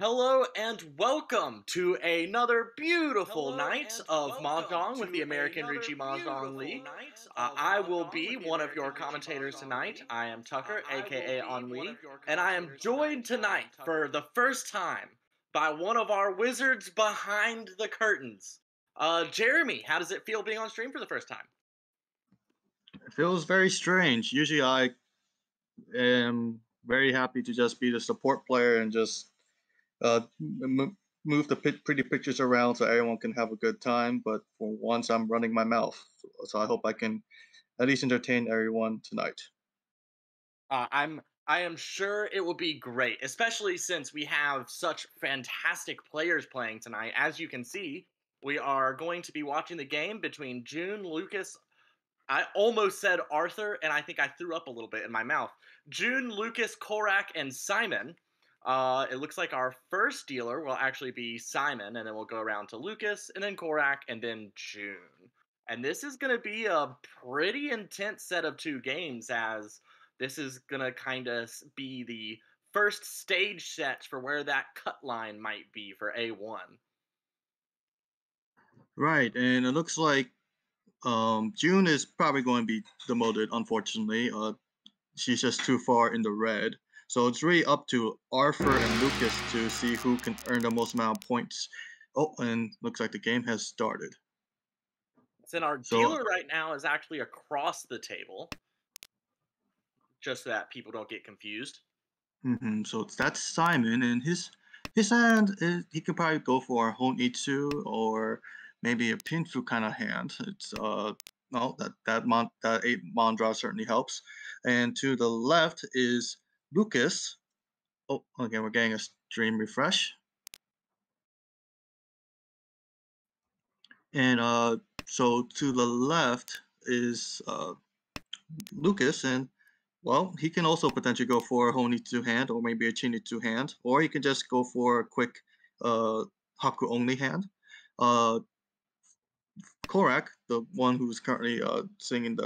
Hello and welcome to another beautiful night of Mahjong with the American Richie Mahjong League. I will be one of your commentators tonight. I am Tucker, aka Ennui, and I am joined tonight for the first time by one of our wizards behind the curtains. Jeremy, how does it feel being on stream for the first time? It feels very strange. Usually, I am very happy to just be the support player and just move the pretty pictures around so everyone can have a good time. But for once, I'm running my mouth, so I hope I can at least entertain everyone tonight. I am sure it will be great, especially since we have such fantastic players playing tonight. As you can see, we are going to be watching the game between June, Lucas. I almost said Arthur, and I think I threw up a little bit in my mouth. June, Lucas, Korak, and Simon. It looks like our first dealer will actually be Simon, and then we'll go around to Lucas, and then Korak, and then June. And this is going to be a pretty intense set of two games, as this is going to kind of be the first stage set for where that cut line might be for A1. Right, and it looks like June is probably going to be demoted. Unfortunately, she's just too far in the red. So it's really up to Arthur and Lucas to see who can earn the most amount of points. Oh, and looks like the game has started. And our So, dealer right now is actually across the table, just so that people don't get confused. so that's Simon, and his hand is, he could probably go for a Honitsu or maybe a Pinfu kind of hand. It's no that 8 Mondra certainly helps. And to the left is Lucas. Oh, again, we're getting a stream refresh. And so to the left is Lucas, and well, he can also potentially go for a Honitsu hand or maybe a Chinitsu hand, or he can just go for a quick uh, Haku only hand. Uh, Korak, the one who's currently sitting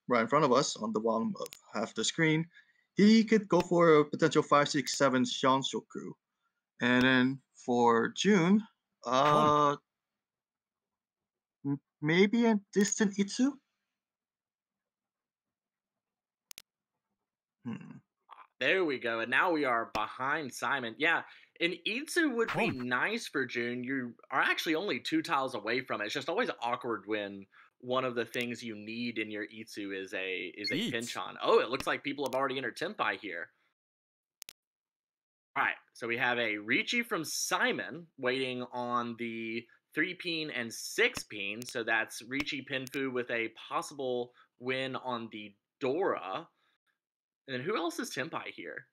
right in front of us on the bottom of half the screen, he could go for a potential 567 Shanshoku. And then for June, uh, maybe a distant Itsu? Hmm. There we go. And now we are behind Simon. Yeah, an Itsu would be nice for June. You are actually only 2 tiles away from it. It's just always awkward when one of the things you need in your Itsu is a pinch on. Oh, it looks like people have already entered Tempai here. All right, so we have a Ricci from Simon waiting on the 3-peen and 6-peen. So that's Ricci Pinfu with a possible win on the Dora. And then who else is Tempai here?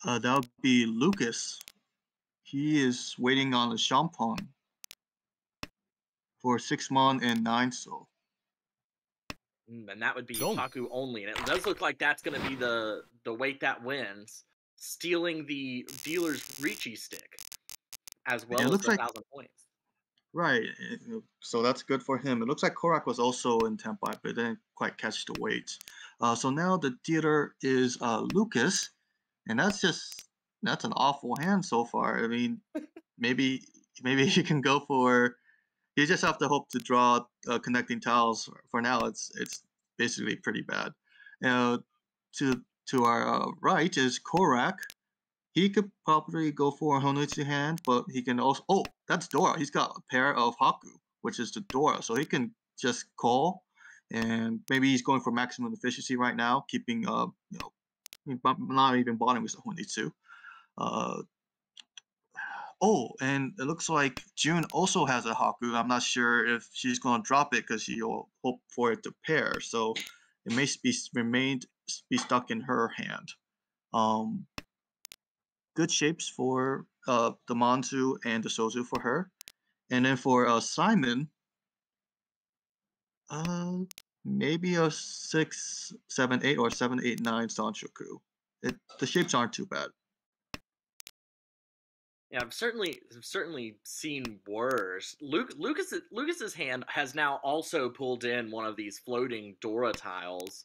That would be Lucas. He is waiting on the Champon for 6 mon and 9 soul. And that would be Haku only. And it does look like that's going to be the weight that wins, stealing the dealer's Ricci stick, as It well as looks the like 1,000 points. right, so that's good for him. It looks like Korak was also in Tempai, but didn't quite catch the weight. So now the dealer is Lucas, and that's an awful hand so far. I mean, maybe maybe he can go for. You just have to hope to draw connecting tiles. For now, it's basically pretty bad. Uh, to our right is Korak. He could probably go for a Honitsu hand, but he can also. Oh, that's Dora. He's got a pair of Haku, which is the Dora, so he can just call, and maybe he's going for maximum efficiency right now, keeping not even bottom with the Honitsu. Uh, oh, and it looks like June also has a Haku. I'm not sure if she's going to drop it because she'll hope for it to pair. So it may be stuck in her hand. Um, good shapes for the Manzu and the Sozu for her. And then for Simon, uh, maybe a 678 or 789 Sanshoku. The shapes aren't too bad. Yeah, I've certainly seen worse. Lucas's hand has now also pulled in one of these floating Dora tiles.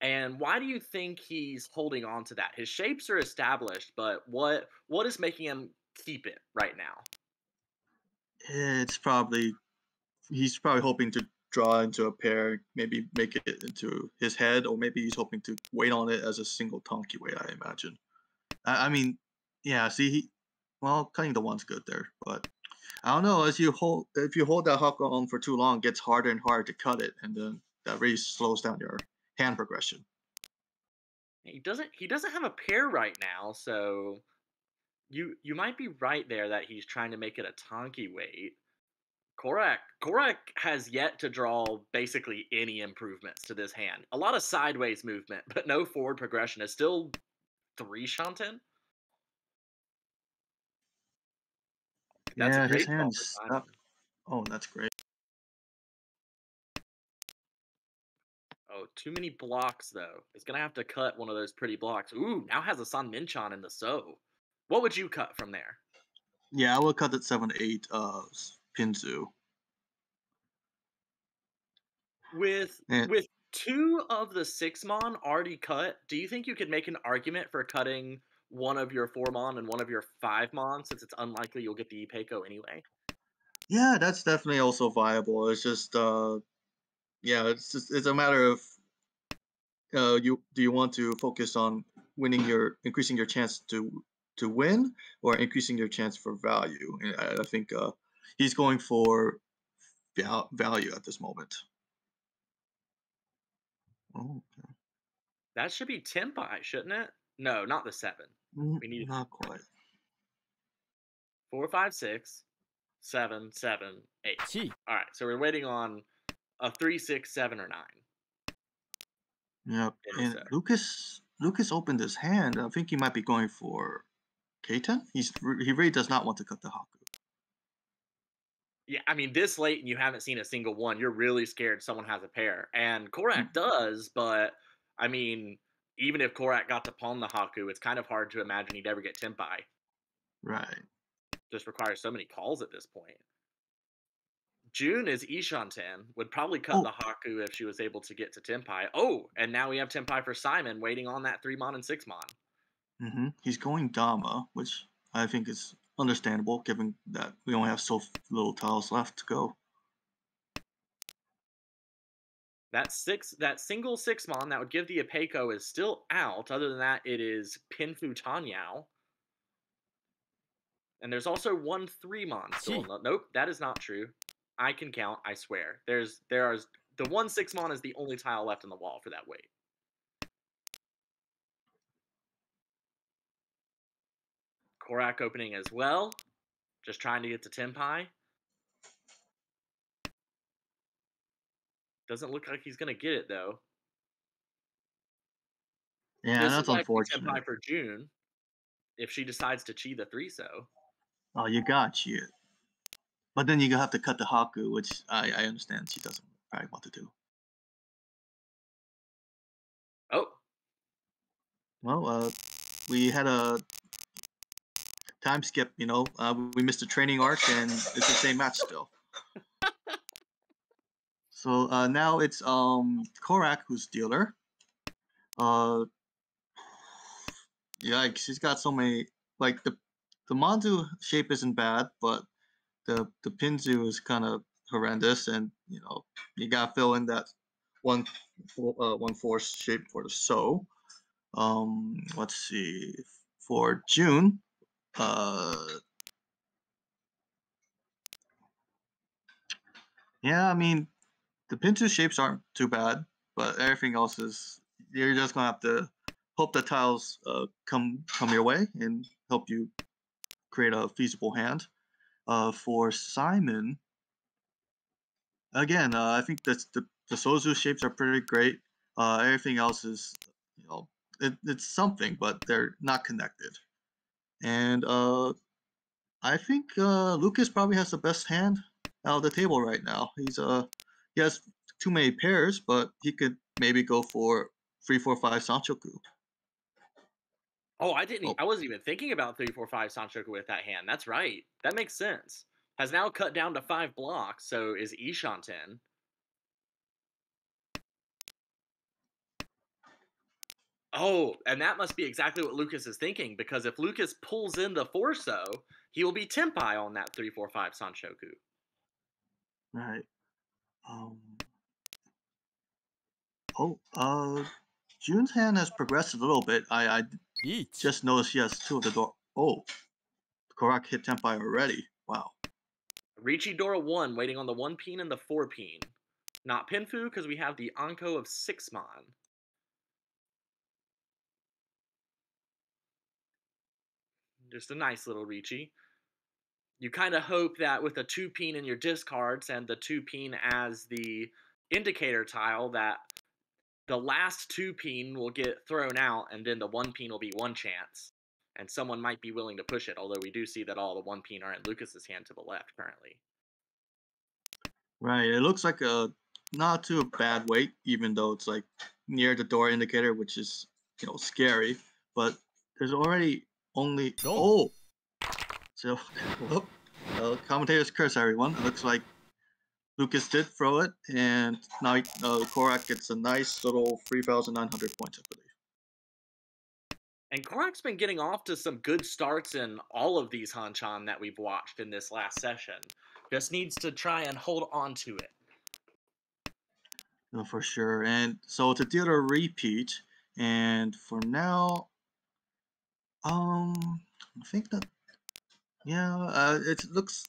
And why do you think he's holding on to that? His shapes are established, but what is making him keep it right now? It's probably he's probably hoping to draw into a pair, maybe make it into his head, or maybe he's hoping to wait on it as a single Tonki wait, I imagine. I mean, yeah, see, well, cutting the one's good there, but I don't know. As you hold, if you hold that Hako on for too long, it gets harder and harder to cut it, and then that really slows down your hand progression. He doesn't have a pair right now, so you might be right there that he's trying to make it a Tonki wait. Korak has yet to draw basically any improvements to this hand. A lot of sideways movement, but no forward progression. Is still 3 Shanten. That's a Yeah, his great call for hand's Simon. not. Oh, that's great. Oh, too many blocks though. He's gonna have to cut one of those pretty blocks. Ooh, now has a San Minchan in the So. What would you cut from there? Yeah, I will cut that 7-8 Pinzu. With And with 2 of the 6 mon already cut, do you think you could make an argument for cutting one of your 4 mon and one of your 5 mon since it's unlikely you'll get the Ipeco anyway? yeah, that's definitely also viable. It's just yeah, it's a matter of you do you want to focus on increasing your chance to win, or increasing your chance for value? And I think he's going for value at this moment. Oh, That should be Tenpai, shouldn't it? No, not the 7. We need not quite. 4, 5, 6, 7, 7, 8. Alright, so we're waiting on a 3, 6, 7, or 9 Yep. in the And set. Lucas opened his hand. I think he might be going for K10. He really does not want to cut the Haku. Yeah, I mean, this late and you haven't seen a single one, you're really scared someone has a pair. And Korak does, but I mean, even if Korak got to pawn the Haku, it's kind of hard to imagine he'd ever get Tenpai. Right. Just requires so many calls at this point. June is Ishanten, would probably cut Oh, the Haku if she was able to get to Tenpai. Oh, and now we have Tenpai for Simon waiting on that 3 mon and 6 mon. he's going Gamma, which I think is understandable given that we only have so little tiles left to go. That single 6 mon that would give the Ipeco is still out. Other than that, it is Pinfu Tanyao. And there's also one 3 mon still. Nope, that is not true. I can count, I swear. There are the 1 6 mon is the only tile left in the wall for that weight. Korak opening as well. Just trying to get to Tenpai. Doesn't look like he's gonna get it though. Yeah, This that's is actually unfortunate. Tenpai for June. If she decides to chi the 3 so. Oh, you got you. But then you have to cut the Haku, which I understand she doesn't probably want to do. Oh. Well, we had a time skip, we missed a training arc, and it's the same match still. So now it's Korak who's dealer. Yikes, he's got so many. Like the Mandu shape isn't bad, but the Pinzu is kind of horrendous, and you gotta fill in that one force shape for the So. Let's see. For June, yeah, I mean the Pinzu shapes aren't too bad, but everything else is you're just gonna have to hope the tiles come your way and help you create a feasible hand. For Simon, again, I think that's the Sozu shapes are pretty great. Everything else is, it's something, but they're not connected. And I think Lucas probably has the best hand out of the table right now. He has too many pairs, but he could maybe go for 3-4-5 Sanchoku. Oh, Oh, I wasn't even thinking about 3, 4, 5 Sanchoku with that hand. That's right. That makes sense. Has now cut down to 5 blocks, so is Ishanten. Oh, and that must be exactly what Lucas is thinking, because if Lucas pulls in the Forso, he will be Tempai on that 3-4-5 Sanshoku. Right. Um. Oh. June's hand has progressed a little bit. I Each. just noticed he has two of the door. Oh, Korak hit Tempai already. Wow. Riichi Dora 1 waiting on the 1 peen and the 4 peen. Not Pinfu because we have the Anko of 6-mon. Just a nice little Riichi. You kind of hope that with a 2 peen in your discards and the 2 peen as the indicator tile, that the last 2 peen will get thrown out and then the 1 peen will be one chance. And someone might be willing to push it, although we do see that all the 1 peen are in Lucas's hand to the left currently. Right. It looks like a not too bad weight, even though it's like near the door indicator, which is scary. But there's already only Don't. oh. So, whoop. Commentator's curse, everyone. It looks like Lucas did throw it, and now Korak gets a nice little 3,900 points, I believe. And Korak's been getting off to some good starts in all of these Hanchan that we've watched in this last session. Just needs to try and hold on to it. No, for sure. And so to deal a repeat, and for now, I think that it looks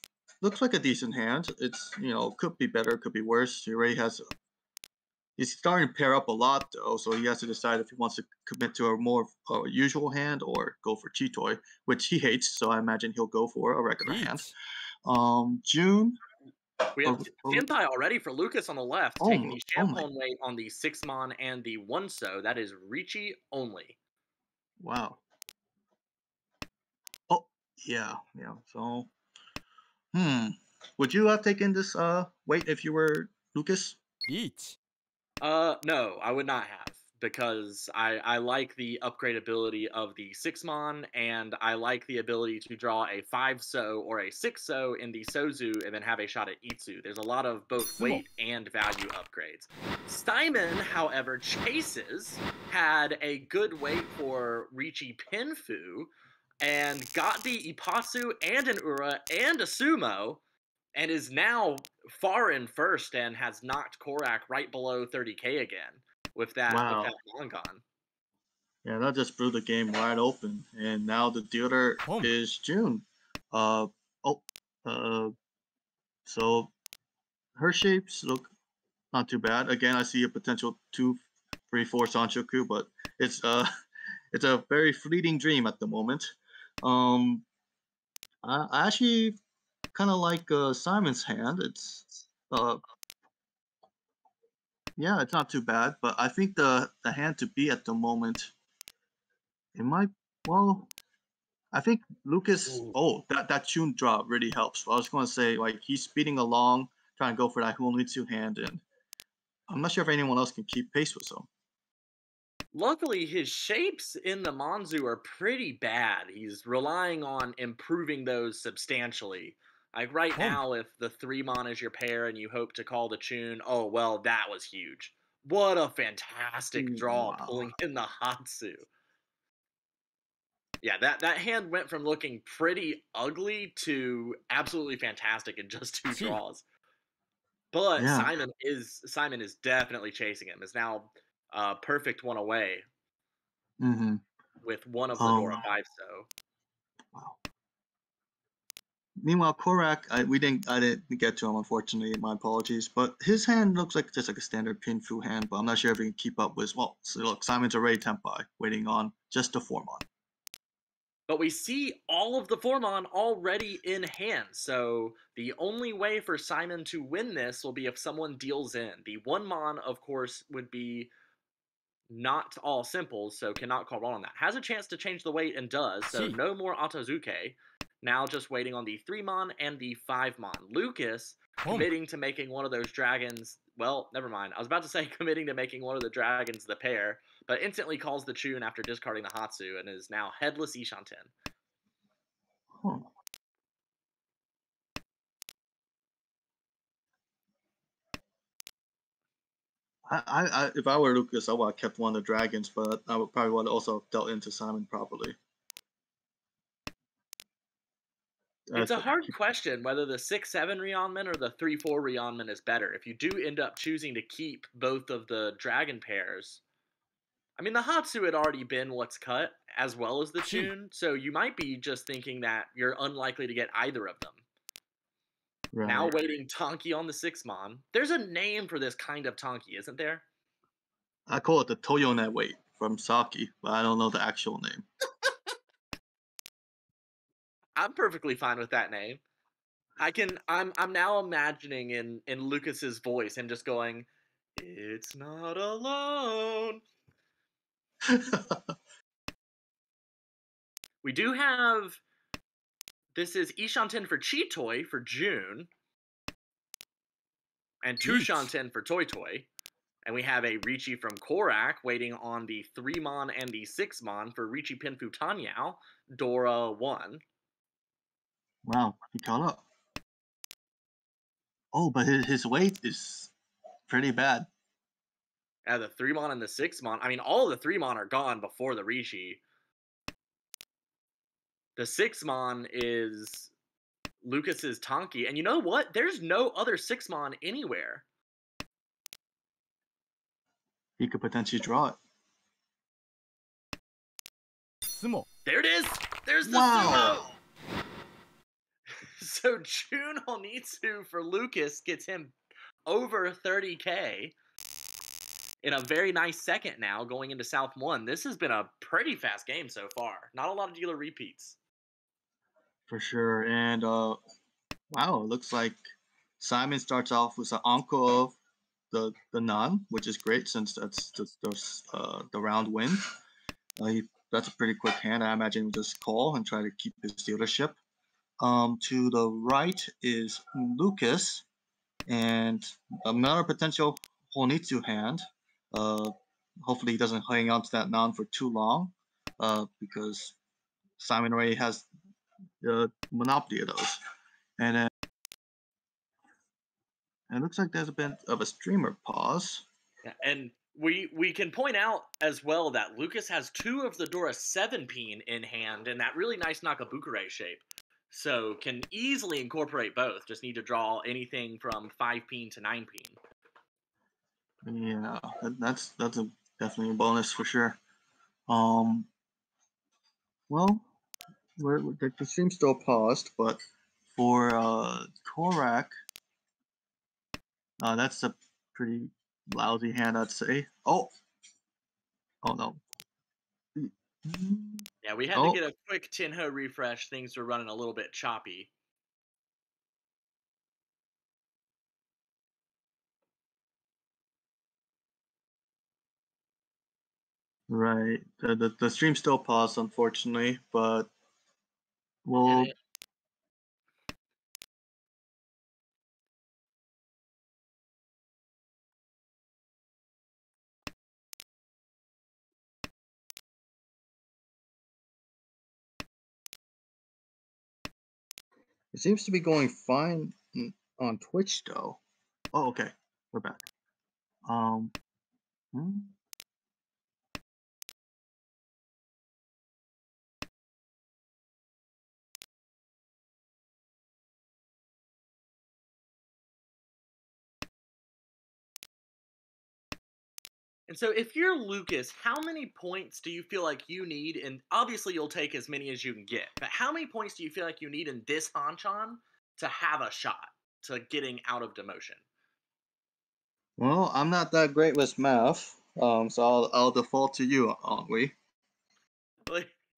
like a decent hand. It's could be better, could be worse. He already has. He's starting to pair up a lot though, so he has to decide if he wants to commit to a more usual hand or go for Chitoy, which he hates. So I imagine he'll go for a regular hand. June. We have Tenpai already for Lucas on the left, taking the oh my. Champon weight on the 6-mon and the 1-so. That is Riichi only. Wow. Oh, yeah. So, would you have taken this weight if you were Lucas? Each. No, I would not have, because I like the upgradability of the 6-mon, and I like the ability to draw a 5-so or a 6-so in the Sozu and then have a shot at Itsu. There's a lot of both weight and value upgrades. Simon, however, chases, had a good weight for Riichi Pinfu, and got the Ipatsu and an Ura and a Sumo, and is now far in first and has knocked Korak right below 30k again with that Mongon. Yeah, that just blew the game wide open, and now the dealer is June. So her shapes look not too bad. Again, I see a potential 2-3-4 Sanchoku, but it's it's a very fleeting dream at the moment. I actually kind of like Simon's hand. It's yeah, it's not too bad, but I think the hand to beat at the moment, it might, well, I think Lucas. Oh, that tune drop really helps. I was going to say, like, he's speeding along, trying to go for that Hulmitsu hand, and I'm not sure if anyone else can keep pace with him. Luckily, his shapes in the Monzu are pretty bad. He's relying on improving those substantially. Like right now, if the 3-mon is your pair and you hope to call the tune, oh, well, that was huge. What a fantastic draw, pulling in the Hatsu. Yeah, that hand went from looking pretty ugly to absolutely fantastic in just 2 draws. But Yeah. Simon is definitely chasing him. Is now perfect one away. With one of the Dora 5-so. Wow. Meanwhile, Korak, I didn't get to him, unfortunately. My apologies. But his hand looks like just like a standard Pinfu hand, but I'm not sure if he can keep up with. Well, so look, Simon's already Tempai, waiting on just the 4-mon. But we see all of the 4-mon already in hand, so the only way for Simon to win this will be if someone deals in. The 1-mon, of course, would be not all simples, so cannot call on that. Has a chance to change the weight and does, so no more Otozuke. Now just waiting on the 3-mon and the 5-mon. Lucas committing to making one of those dragons. Well, never mind. I was about to say committing to making one of the dragons the pair, but instantly calls the tune after discarding the Hatsu and is now headless Ishanten. if I were Lucas, I would have kept one of the dragons, but I would probably would also dealt into Simon properly. It's a hard question whether the 6-7 Rionman or the 3-4 Rionman is better. If you do end up choosing to keep both of the dragon pairs, I mean, the Hatsu had already been what's cut, as well as the Chun, so you might be just thinking that you're unlikely to get either of them. Right. Now waiting Tonki on the 6-mon. There's a name for this kind of Tonki, isn't there? I call it the Toyonet weight from Saki, but I don't know the actual name. I'm perfectly fine with that name. I'm now imagining in Lucas's voice him just going, "It's not alone." We do have, this is Ishanten for Chitoy for June, and Tushanten for Toy Toy. And we have a Richi from Korak waiting on the 3-mon and the 6-mon for Richi Pinfu Tanyao, Dora 1. Wow, he caught up. Oh, but his weight is pretty bad. Yeah, the 3-mon and the 6-mon. I mean, all of the 3-mon are gone before the Richi. The 6-mon is Lucas's Tonki. And you know what? There's no other 6-mon anywhere. He could potentially draw it. Sumo. There it is! There's the Wow. Sumo! So Jun Honitsu for Lucas gets him over 30K in a very nice second now going into South 1. This has been a pretty fast game so far. Not a lot of dealer repeats. For sure. And wow, it looks like Simon starts off with an Anko of the Nan, which is great since that's the round win. That's a pretty quick hand. I imagine he'll just call and try to keep his dealership. To the right is Lucas, and another potential Honitsu hand. Hopefully he doesn't hang on to that Nan for too long, because Simon already has the monopoly of those. And then it looks like there's a bit of a streamer pause. Yeah, and we can point out as well that Lucas has 2 of the Dora 7-peen in hand in that really nice Nakabukure shape. So can easily incorporate both. Just need to draw anything from 5-peen to 9-peen. Yeah, that's definitely a bonus for sure. Well, the stream still paused, but for Korak, that's a pretty lousy hand, I'd say. Oh no. Yeah, we had to get a quick Tinho refresh. Things were running a little bit choppy. Right. The stream still paused, unfortunately, but we'll. It seems to be going fine on Twitch, though. Oh, okay. We're back. And so if you're Lucas, how many points do you feel like you need? And obviously you'll take as many as you can get, but how many points do you feel like you need in this Hanchan to have a shot to getting out of demotion? Well, I'm not that great with math, so I'll default to you, Ongui.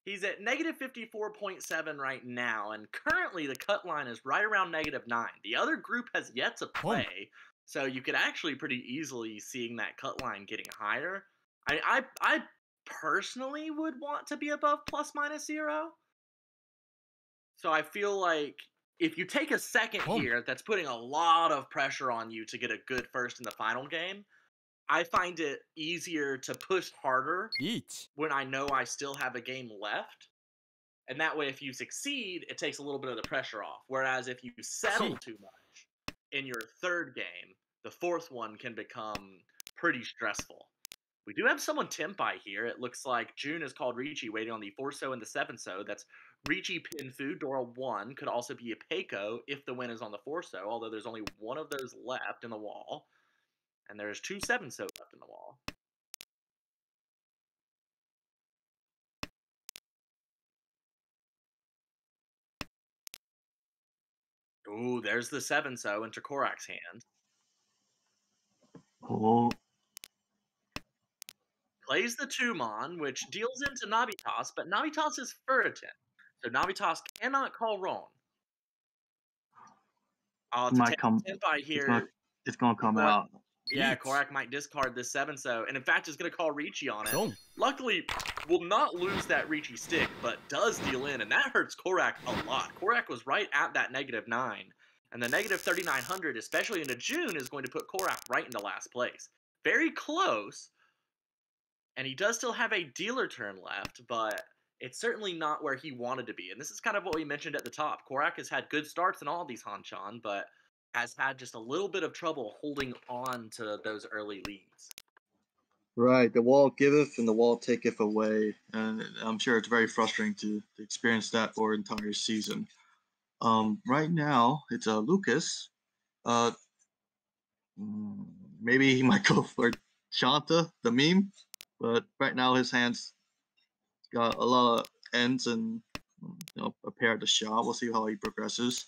He's at negative 54.7 right now, and currently the cut line is right around -9. The other group has yet to play, so you could actually pretty easily seeing that cut line getting higher. I personally would want to be above ±0. So I feel like if you take a second here, that's putting a lot of pressure on you to get a good first in the final game. I find it easier to push harder when I know I still have a game left. And that way, if you succeed, it takes a little bit of the pressure off. Whereas if you settle too much in your third game, the fourth one can become pretty stressful. We do have someone Tempai here. It looks like June is called Ricci, waiting on the 4-so and the 7-so. That's Ricci Pinfu, Dora 1. Could also be a Peiko if the win is on the 4-so, although there's only one of those left in the wall. And there's 2 7-so left in the wall. Ooh, there's the 7-so into Korak's hand. Oh, Plays the Tumon, which deals into Navitas, but Navitas is Furiton. So Navitas cannot call Ron. it To might take come. Tempai It's here, gonna come Korak, out. yeah, Eats. Korak might discard this 7-so, and in fact is going to call Ricci on it. Wrong. Luckily, will not lose that Ricci stick, but does deal in, and that hurts Korak a lot. Korak was right at that -9, and the -3,900, especially into June, is going to put Korak right into last place. Very close, and he does still have a dealer turn left, but it's certainly not where he wanted to be. And this is kind of what we mentioned at the top. Korak has had good starts in all of these Hanchan, but has had just a little bit of trouble holding on to those early leads. Right, the wall giveth and the wall taketh away, and I'm sure it's very frustrating to experience that for an entire season. Right now it's Lucas. Uh, Maybe he might go for Shanta, the meme, but right now his hands got a lot of ends and a pair to shot. We'll see how he progresses.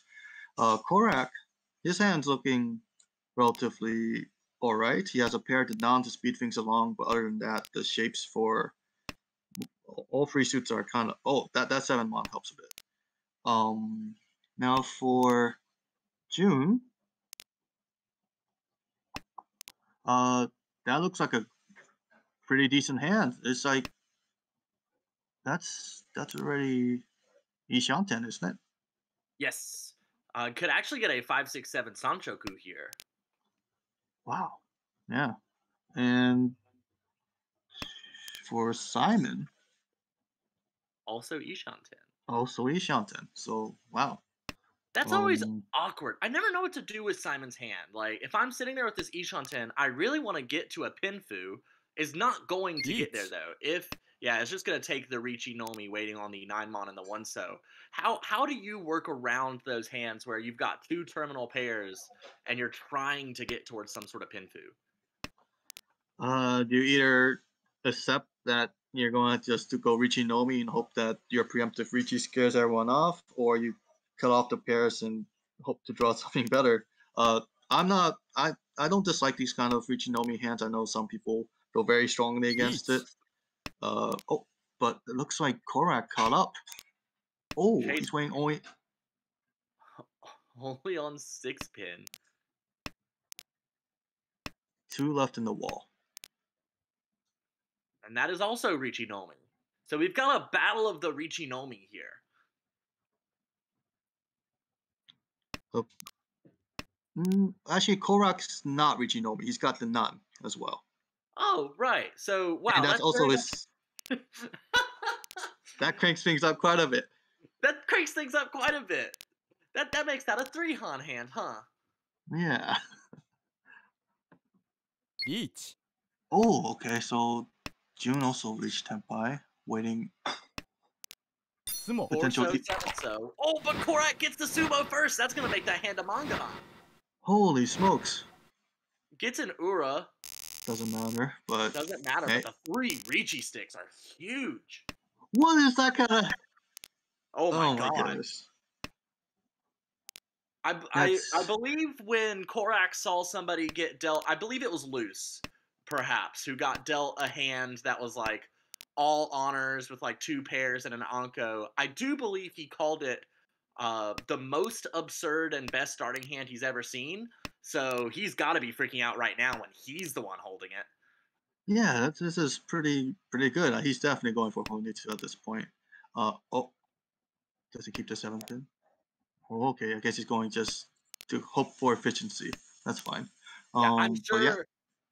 Korak, his hand's looking relatively alright. He has a pair to non to speed things along, but other than that, the shapes for all three suits are kind of that 7-mon helps a bit. Now for June, that looks like a pretty decent hand. It's like that's already Ishanten, isn't it? Yes. Could actually get a 5-6-7 Sanchoku here. Wow. Yeah. And for Simon, Also Ishanten. also Ishanten. So wow. That's always awkward. I never know what to do with Simon's hand. Like, if I'm sitting there with this Ishanten, I really want to get to a Pinfu. Is not going to get there, Yeets. though. Yeah, it's just going to take the Ricci Nomi waiting on the 9-mon and the 1-so. How do you work around those hands where you've got 2 terminal pairs and you're trying to get towards some sort of Pinfu? Do you either accept that you're going to go Ricci Nomi and hope that your preemptive Ricci scares everyone off, or you cut off the pairs and hope to draw something better? I don't dislike these kind of Ricci Nomi hands. I know some people feel very strongly against it. But it looks like Korak caught up. Oh, Okay. he's weighing Only on 6-pin. 2 left in the wall. And that is also Ricci Nomi. So we've got a battle of the Ricci Nomi here. Actually, Korak's not Ricci Nomi. He's got the Nun as well. Oh, right. So, wow. And that's also his... That cranks things up quite a bit. That cranks things up quite a bit. That makes that a 3-Han hand, huh? Yeah. Each. Oh, okay. So June also reached Tempai, waiting. Sumo. Potential 4-so, 7-so. Oh, but Korak gets the Sumo first. That's going to make that hand a Mangahan. Holy smokes. Gets an Ura. Doesn't matter, but... Doesn't matter, hey. but the 3 Ricci sticks are huge. What is that kind of... Oh my god. goodness. I believe when Korak saw somebody get dealt, I believe it was Luce, perhaps, who got dealt a hand that was like all honors with like 2 pairs and an Anko. I do believe he called it the most absurd and best starting hand he's ever seen. So he's got to be freaking out right now when he's the one holding it. Yeah, this is pretty good. He's definitely going for Honitsu at this point. Does he keep the 7-pin? Oh, okay. I guess he's going just to hope for efficiency. That's fine. Yeah, I'm But yeah. sure.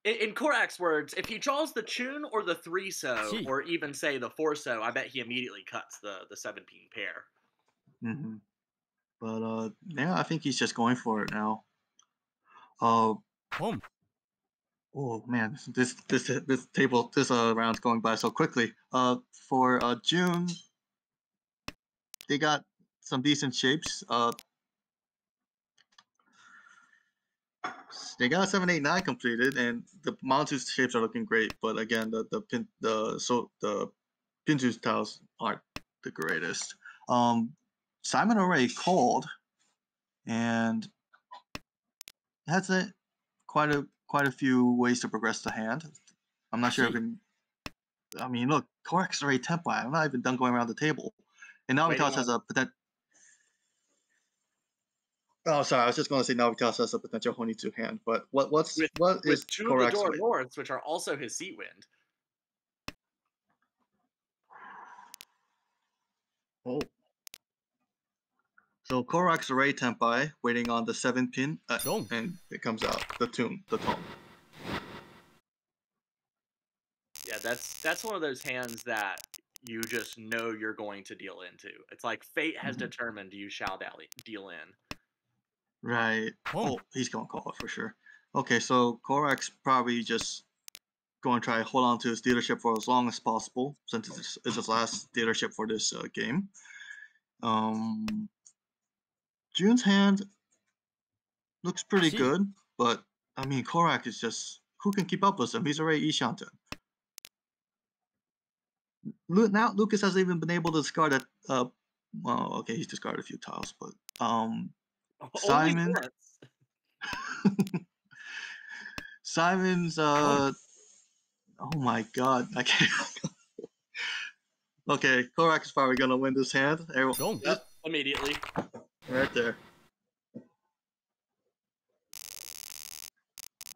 In Korak's words, if he draws the Chun or the 3-so, Gee. or even say the 4-so, I bet he immediately cuts the 7-pin pair. Mm-hmm. But yeah, I think he's just going for it now. Home. Oh man, this table this round's going by so quickly. For June, they got some decent shapes. They got 789 completed, and the Montu's shapes are looking great. But again, the Pintu's tiles aren't the greatest. Simon already called, and has quite a few ways to progress the hand. I'm not sure if Chi. I mean, look, Korak's already tempo. I'm not even done going around the table, and Waiting Navitas has on a potential. Oh, sorry, I was just going to say Navitas has a potential Honitsu hand, but what is with two of the Korak's Dora way? Norths, which are also his seat wind. Oh, so Korak's already tempai, waiting on the 7-pin, Dong. and it comes out the tone. Yeah, that's one of those hands that you just know you're going to deal into. It's like fate has Mhm. determined you shall deal in. Right. Home. Oh, he's gonna call it for sure. Okay, so Korak's probably just going to try to hold on to his dealership for as long as possible, since it's his last dealership for this game. June's hand looks pretty Chi. good, but I mean, Korak is just who can keep up with him? He's already Ishanten. Now Lucas hasn't even been able to discard it. Well, okay, he's discarded a few tiles, but Only Simon, once. Simon's Dong. oh my god, I can't. Okay, Korak is probably gonna win this hand. Dong. Yep, immediately. Right there.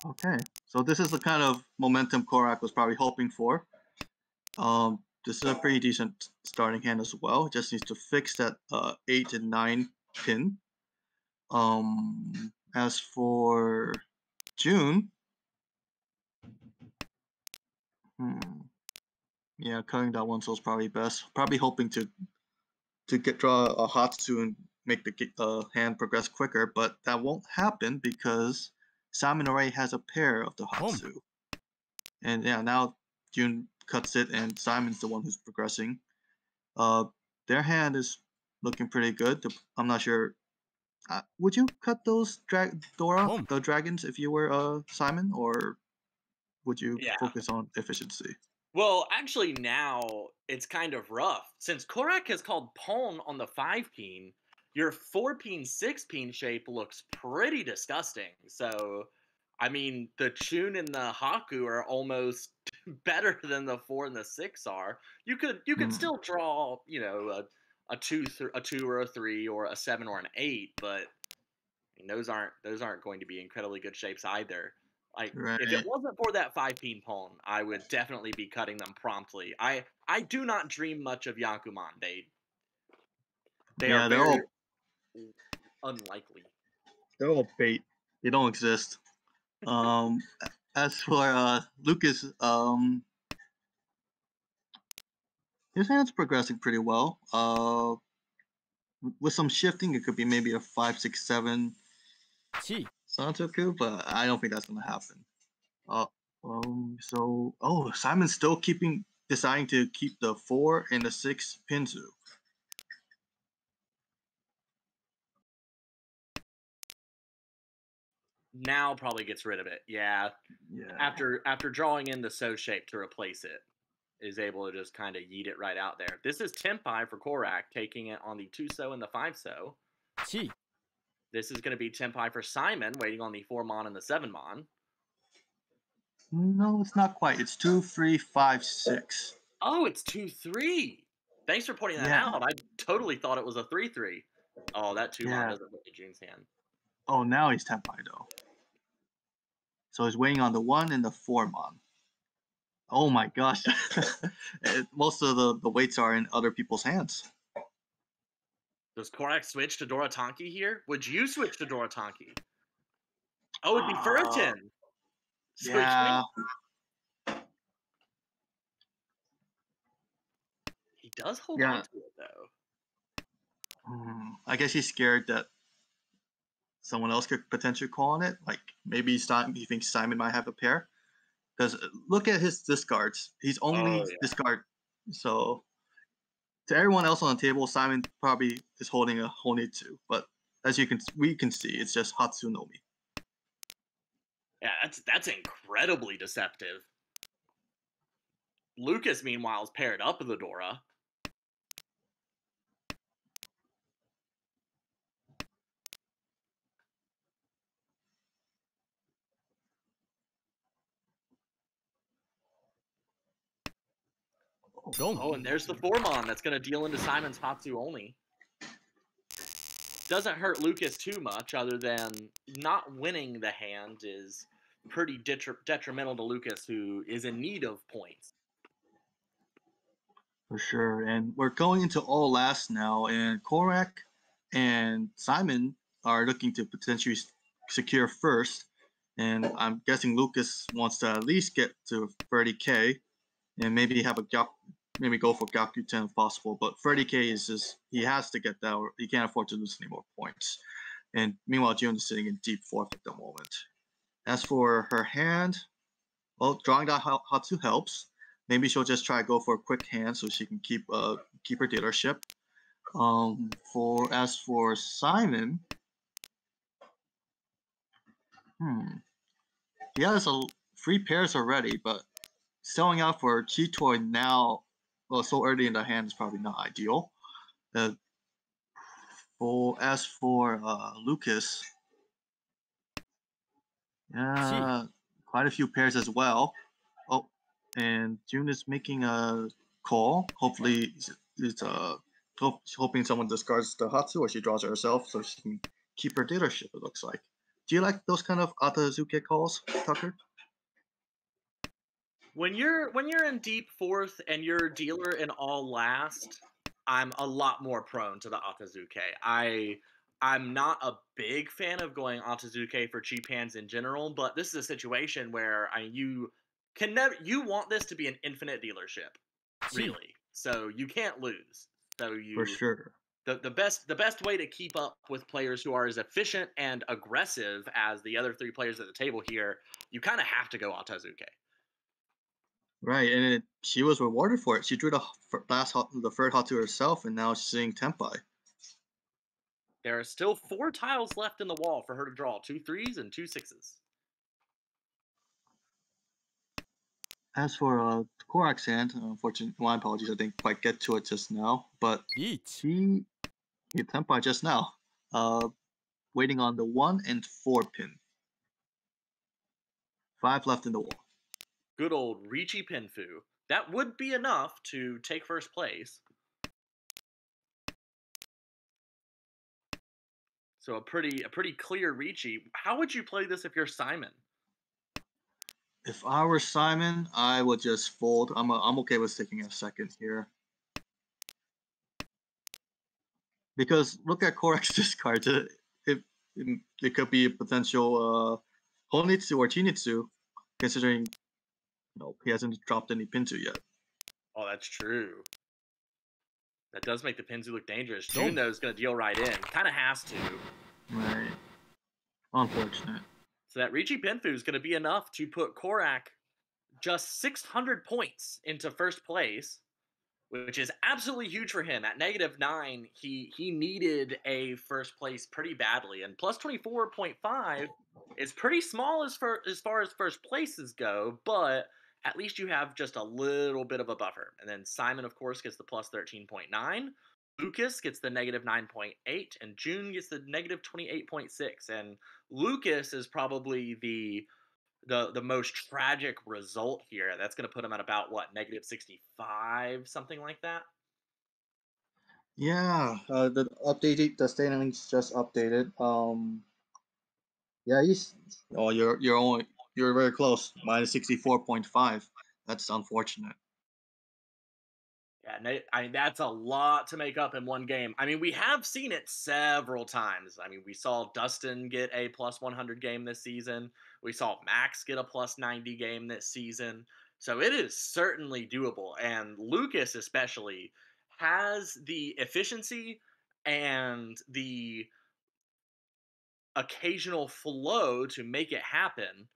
Okay, so this is the kind of momentum Korak was probably hoping for. This is a pretty decent starting hand as well. Just needs to fix that 8 and 9 pin. As for June, yeah, cutting that one so is probably best. Probably hoping to draw a Hatsu and make the hand progress quicker, but that won't happen because Simon already has a pair of the Hatsu. And yeah, now June cuts it, and Simon's the one who's progressing. Their hand is looking pretty good. I'm not sure. Would you cut those the dragons, if you were Simon, or would you Yeah. focus on efficiency? Well, actually, now it's kind of rough. Since Korak has called Pawn on the 5-peen, your 4-peen, 6-peen shape looks pretty disgusting. So, I mean, the Chun and the Haku are almost better than the 4 and the 6 are. You could still draw, a 2 or a 3 or a 7 or an 8, but I mean, those aren't going to be incredibly good shapes either. Like if it Right. wasn't for that 5-peen pawn, I would definitely be cutting them promptly. I do not dream much of Yakuman. They are Yeah, very unlikely. they're all bait. They don't exist. Um, as for Lucas, his hand's progressing pretty well. With some shifting, it could be maybe a 5, 6, 7 Chi. Santoku, but I don't think that's gonna happen. Uh, Simon's still deciding to keep the 4 and the 6 Pinzu. Now probably gets rid of it. Yeah, Yeah. after drawing in the so shape to replace it, is able to just kind of yeet it right out there. This is Tempai for Korak, taking it on the 2-so and the 5-so. Chi. This is going to be Tempai for Simon, waiting on the 4-mon and the 7-mon. No, it's not quite. It's 2, 3, 5, 6. Oh, it's 2-3. Thanks for pointing that Yeah. out. I totally thought it was a 3-3. Oh, that 2-mon Yeah. doesn't look at June's hand. Oh, now he's Tenpai though. So he's waiting on the 1 and the 4-mon. Oh my gosh. Most of the weights are in other people's hands. Does Korak switch to Dorotanki here? Would you switch to Dorotanki? Oh, it'd be Furiton. So Yeah. he does hold Yeah. on to it, though. I guess he's scared that someone else could potentially call on it. Like maybe he thinks Simon might have a pair. Because look at his discards. He's only Oh yeah. discard. So to everyone else on the table, Simon probably is holding a Honitsu. But as we can see, it's just Hatsunomi. Yeah, that's incredibly deceptive. Lucas, meanwhile, is paired up with Adora. Oh, and there's the Formon that's going to deal into Simon's Hatsu only. Doesn't hurt Lucas too much, other than not winning the hand is pretty detrimental to Lucas, who is in need of points. For sure. And we're going into all last now, and Korak and Simon are looking to potentially secure first. And I'm guessing Lucas wants to at least get to 30k and maybe have a maybe go for Gyakuten if possible. But 30k is just, he has to get that, or he can't afford to lose any more points. And meanwhile, June is sitting in deep fourth at the moment. As for her hand, well, drawing that Hatsu helps. Maybe she'll just try to go for a quick hand so she can keep her dealership. As for Simon, he has 3 pairs already, but selling out for Chitoy now, well, so early in the hand is probably not ideal. As for Lucas, yeah, quite a few pairs as well. Oh, and June is making a call. Hopefully, it's hoping someone discards the Hatsu or she draws it herself so she can keep her dealership, it looks like. Do you like those kind of Atazuke calls, Tucker? When you're in deep fourth and you're dealer in all last, I'm a lot more prone to the Atazuke. I'm not a big fan of going Atazuke for cheap hands in general, but this is a situation where you want this to be an infinite dealership, really. So you can't lose. So For sure. The best way to keep up with players who are as efficient and aggressive as the other 3 players at the table here, you kind of have to go Atazuke. Right, and she was rewarded for it. She drew the third Hatsu herself, and now she's seeing Tenpai. There are still 4 tiles left in the wall for her to draw, 2 3s and 2 6s. As for Korak's hand, unfortunately, my apologies, I didn't quite get to it just now, but he hit Tenpai just now, waiting on the 1 and 4 pin. 5 left in the wall. Good old Riichi Pinfu. That would be enough to take first place. So a pretty clear Riichi. How would you play this if you're Simon? If I were Simon, I would just fold. I'm okay with taking a second here. Because look at Korak's discards. It could be a potential Honitsu or Chinitsu, considering he hasn't dropped any Pinzu yet. Oh, that's true. That does make the Pinzu look dangerous. Juno is going to deal right in. Kind of has to. Right. Unfortunate. So that Riichi Pinfu is going to be enough to put Korak just 600 points into first place, which is absolutely huge for him. At -9, he needed a first place pretty badly, and plus 24.5 is pretty small as far as first places go, but at least you have just a little bit of a buffer. And then Simon, of course, gets the plus 13.9. Lucas gets the -9.8, and June gets the -28.6. And Lucas is probably the most tragic result here. That's going to put him at about what, -65, something like that. Yeah, the standings just updated. Yeah, you're very close. -64.5. That's unfortunate. Yeah, I mean, that's a lot to make up in one game. I mean, we have seen it several times. I mean, we saw Dustin get a plus 100 game this season. We saw Max get a plus 90 game this season. So it is certainly doable. And Lucas, especially, has the efficiency and the occasional flow to make it happen.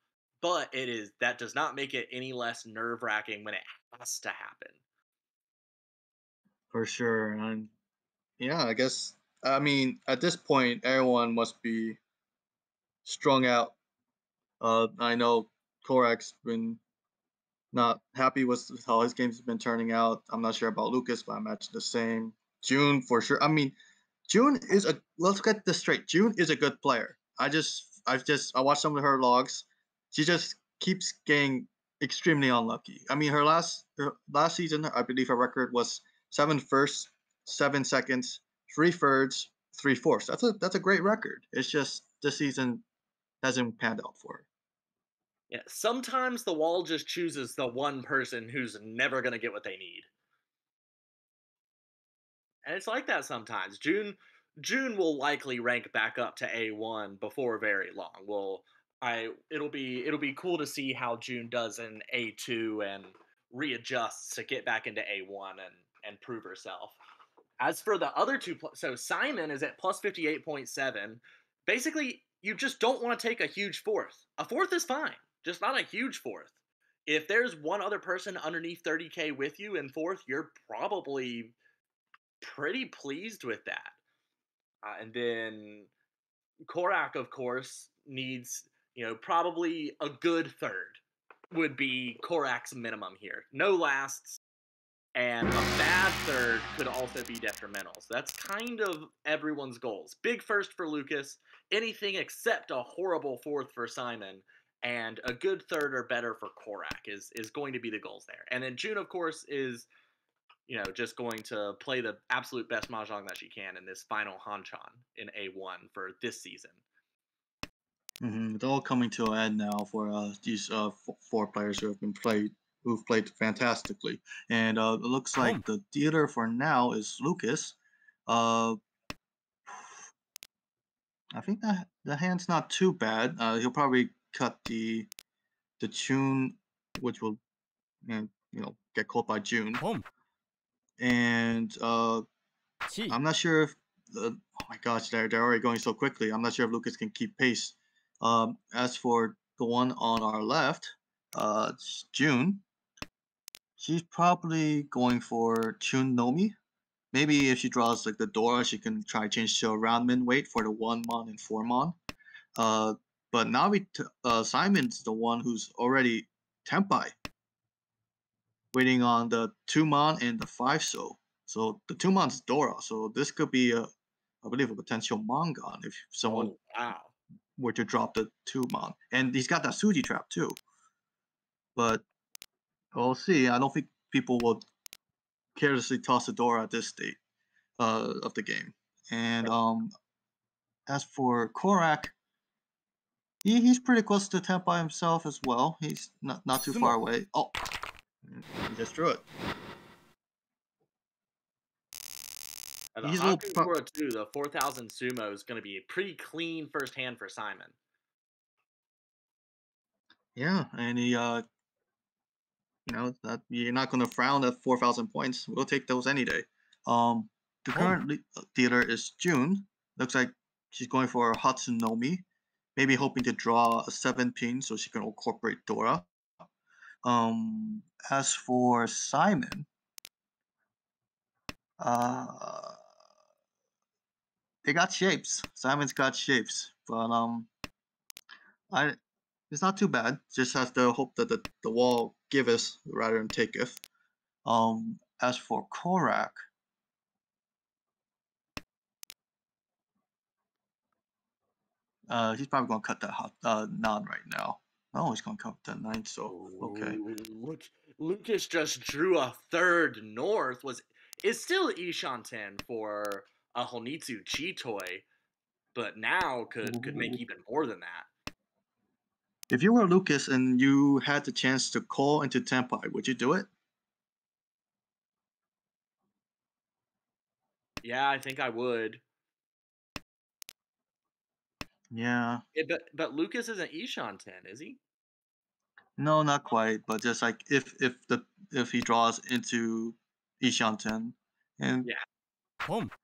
but that does not make it any less nerve wracking when it has to happen. For sure. And yeah, I guess I mean at this point everyone must be strung out. I know Korak's been not happy with how his games have been turning out. I'm not sure about Lucas, but I imagine the same. June for sure. I mean, June is a let's get this straight. June is a good player. I watched some of her logs. She just keeps getting extremely unlucky. I mean, her last season, I believe her record was 7 firsts, 7 seconds, 3 thirds, 3 fourths. That's a great record. It's just this season hasn't panned out for her. Yeah, sometimes the wall just chooses the one person who's never going to get what they need. And it's like that sometimes. June will likely rank back up to A1 before very long. It'll be cool to see how June does in A2 and readjusts to get back into A1 and prove herself. As for the other two, so Simon is at plus 58.7. Basically, you just don't want to take a huge fourth. A fourth is fine, just not a huge fourth. If there's one other person underneath 30K with you in fourth, you're probably pretty pleased with that. And then Korak, of course, needs, probably a good third would be Korak's minimum here. No lasts, and a bad third could also be detrimental. So that's kind of everyone's goals. Big first for Lucas, anything except a horrible fourth for Simon, and a good third or better for Korak is going to be the goals there. And then June, of course, is just going to play the absolute best mahjong that she can in this final Hanchan in A1 for this season. It's all coming to an end now for these four players who've played fantastically, and it looks like the dealer for now is Lucas. Uh, I think that the hand's not too bad. He'll probably cut the tune, which will get caught by June, and I'm not sure if oh my gosh, they're already going so quickly. I'm not sure if Lucas can keep pace. As for the one on our left, it's June. She's probably going to Chun Nomi. Maybe if she draws like the Dora, she can try change to a round min weight for the 1 mon and 4 mon. But now Simon's the one who's already Tempai, waiting on the 2 mon and the 5 so. So the 2 mon's Dora. So this could be I believe a potential Mongon if someone were to drop the 2 mon. And he's got that Suji trap too. But we'll see. I don't think people will carelessly toss the Dora at this state of the game. And as for Korak, he's pretty close to Tempai himself as well. He's not too far away. Oh, he just drew it. And the Haku too, the 4,000 sumo is going to be a pretty clean first hand for Simon. Yeah, and he, that you're not going to frown at 4,000 points. We'll take those any day. The current dealer is June. Looks like she's going for a Hatsunomi, maybe hoping to draw a 7 pin so she can incorporate Dora. As for Simon, they got shapes. Simon's got shapes, but it's not too bad. Just has to hope that the wall giveth rather than taketh. As for Korak, he's probably gonna cut that non right now. Oh, he's gonna cut that 9. So okay. Lucas just drew a third north. Is still Ishanten for a Honitsu Chitoi, but now could make even more than that. If you were Lucas and you had the chance to call into Tempai, would you do it? Yeah, I think I would. Yeah. But Lucas isn't Ishanten, is he? No, not quite. But just like if he draws into Ishanten, and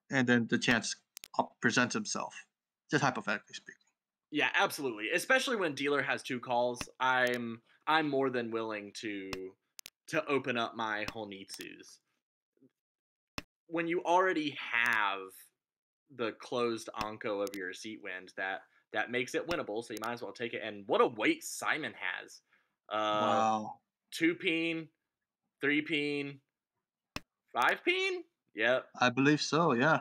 and then the chance presents himself, just hypothetically speaking. Yeah, absolutely. Especially when dealer has two calls, I'm more than willing to open up my Honitsus. When you already have the closed Anko of your seat wind, that makes it winnable, so you might as well take it. And what a weight Simon has. Uh Wow. 2 peen, 3 peen, 5 peen? Yep. I believe so, yeah.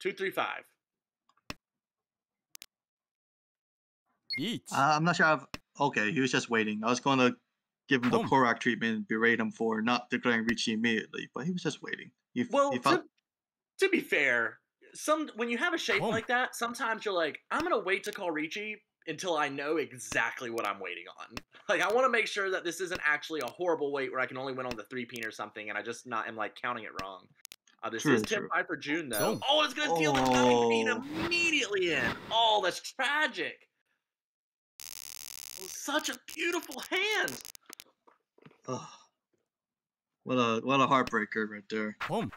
235. リーチ I'm not sure I've. Okay, he was just waiting. I was going to give him the Pump. Korak treatment and berate him for not declaring Ricci immediately, but he was just waiting. He Well, felt. to be fair, when you have a shape Pump. like that, sometimes you're like, I'm gonna wait to call Ricci until I know exactly what I'm waiting on. Like, I want to make sure that this isn't actually a horrible wait where I can only win on the 3 peen or something, and I just not am like counting it wrong. This is True, tip true. 5 for June though. Don't. Oh, it's gonna deal the 9 peen Oh. immediately in. Oh, that's tragic. Such a beautiful hand. Ugh. What a heartbreaker right there. ポン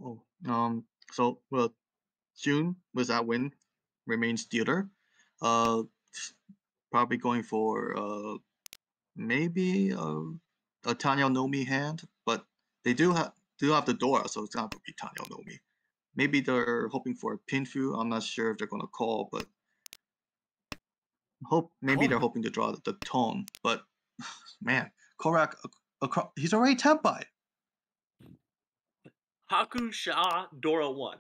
Oh. So well, June with that win remains dealer. Uh, probably going for maybe a Tanya Nomi hand, but they do have the Dora, so it's not gonna be Tanya Nomi. Maybe they're hoping for a Pinfu. I'm not sure if they're gonna call, but maybe they're hoping to draw the tone. But man, Korak, he's already Tempai. Hakusha Dora 1.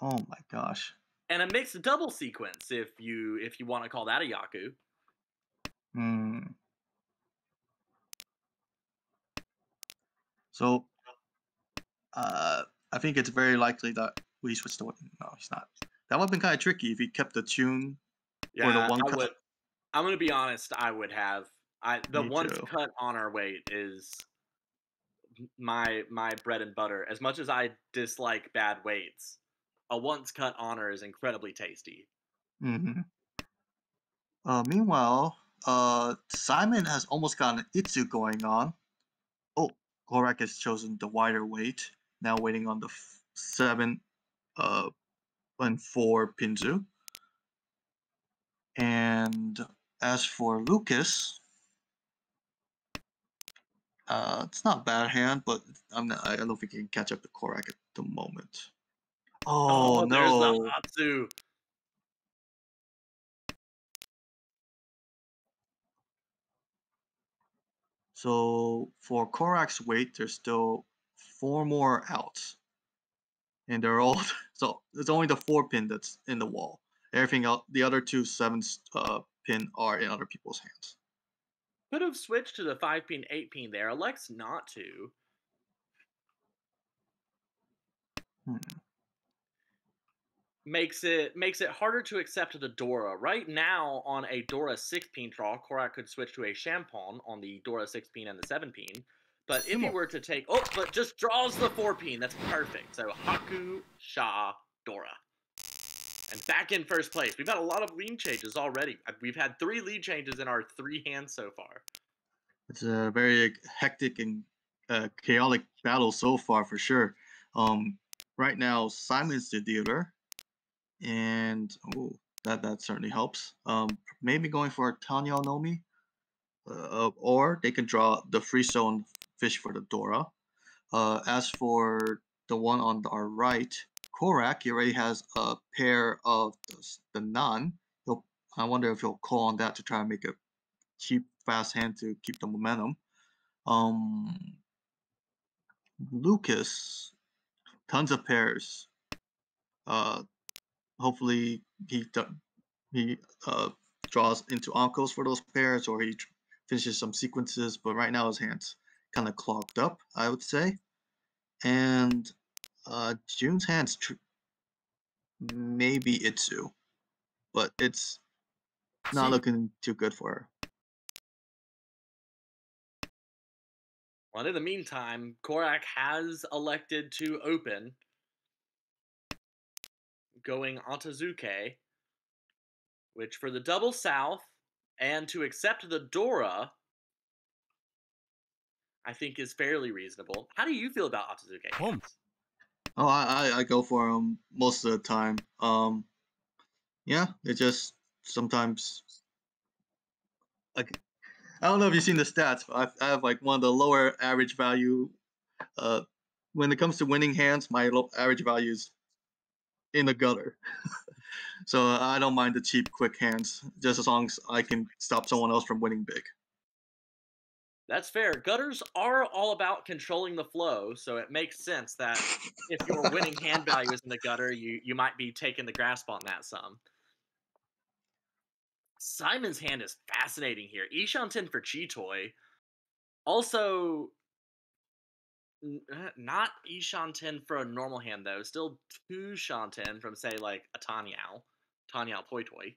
Oh my gosh. And a mixed double sequence if you want to call that a Yaku. Hmm. So, I think it's very likely that we switched to. No, he's not. That would have been kind of tricky if he kept the tune for the Yeah, one I cut. would. I'm gonna be honest. I would have. The Me one too. cut honor weight is my bread and butter. As much as I dislike bad weights, a once cut honor is incredibly tasty. Hmm. Meanwhile, Simon has almost got an Itsu going on. Oh, Korak has chosen the wider weight. Now waiting on the 7 uh, and 4 Pinzu. And as for Lucas, it's not a bad hand, but I don't think he can catch up to Korak at the moment. Oh, Oh, there's the no. Hatsu. So for Korak's weight, there's still 4 more outs. And they're all so it's only the 4 pin that's in the wall. Everything else, the other 2 7s pin are in other people's hands. Could have switched to the 5 peen, 8 peen there. Elects not to. Hmm. Makes it harder to accept the Dora. Right now, on a Dora 6 peen draw, Korak could switch to a Champon on the Dora 6 peen and the 7 peen. But if he were to take, but just draws the 4 peen. That's perfect. So Haku, Sha, Dora, and back in first place. We've had a lot of lead changes already. We've had 3 lead changes in our 3 hands so far. It's a very hectic and chaotic battle so far for sure. Right now Simon's the dealer, and that certainly helps. Maybe going for Tanya Nomi, or they can draw the free zone fish for the Dora. As for the one on our right, Korak, he already has a pair of the Nan. I wonder if he'll call on that to try and make a cheap, fast hand to keep the momentum. Um, Lucas, tons of pairs. Uh, hopefully he draws into uncles for those pairs, or he finishes some sequences. But right now his hands kind of clogged up, I would say. And June's hands maybe Itsu, but it's not looking too good for her. Well, in the meantime, Korak has elected to open, going Otozuke, which for the double south and to accept the Dora, I think is fairly reasonable. How do you feel about Otozuke hands? Oh, I go for them most of the time. Yeah, it just sometimes like I don't know if you've seen the stats, but I have like one of the lower average value. Uh, when it comes to winning hands, my average value is in the gutter. So I don't mind the cheap, quick hands, just as long as I can stop someone else from winning big. That's fair. Gutters are all about controlling the flow, so it makes sense that if your winning hand value is in the gutter, you might be taking the grasp on that some. Simon's hand is fascinating here. Ishanten for Chitoy. Also, not Ishanten for a normal hand, though. Still 2 Shanten from, say, like a Tanyao. Tanyao Toy.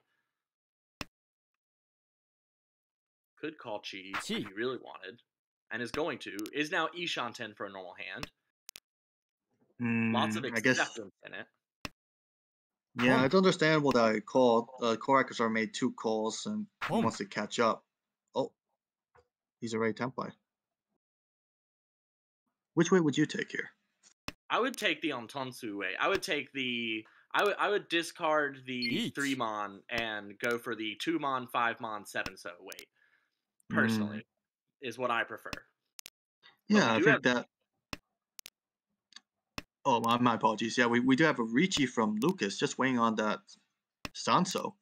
Could call Chi if he really wanted. And is going to. Is now Ishanten for a normal hand. Lots of I guess. acceptance in it. Yeah, it's understandable that I called. Korakazar made 2 calls and he wants to catch up. Oh, he's already Tenpai. Which way would you take here? I would take the Ontonsu way. I would take the. I would discard the 3-mon and go for the 2-mon, 5-mon, 7-so weight. Personally, is what I prefer. Yeah, I think that. Oh, my apologies. Yeah, we do have a Ricci from Lucas just waiting on that Sanso.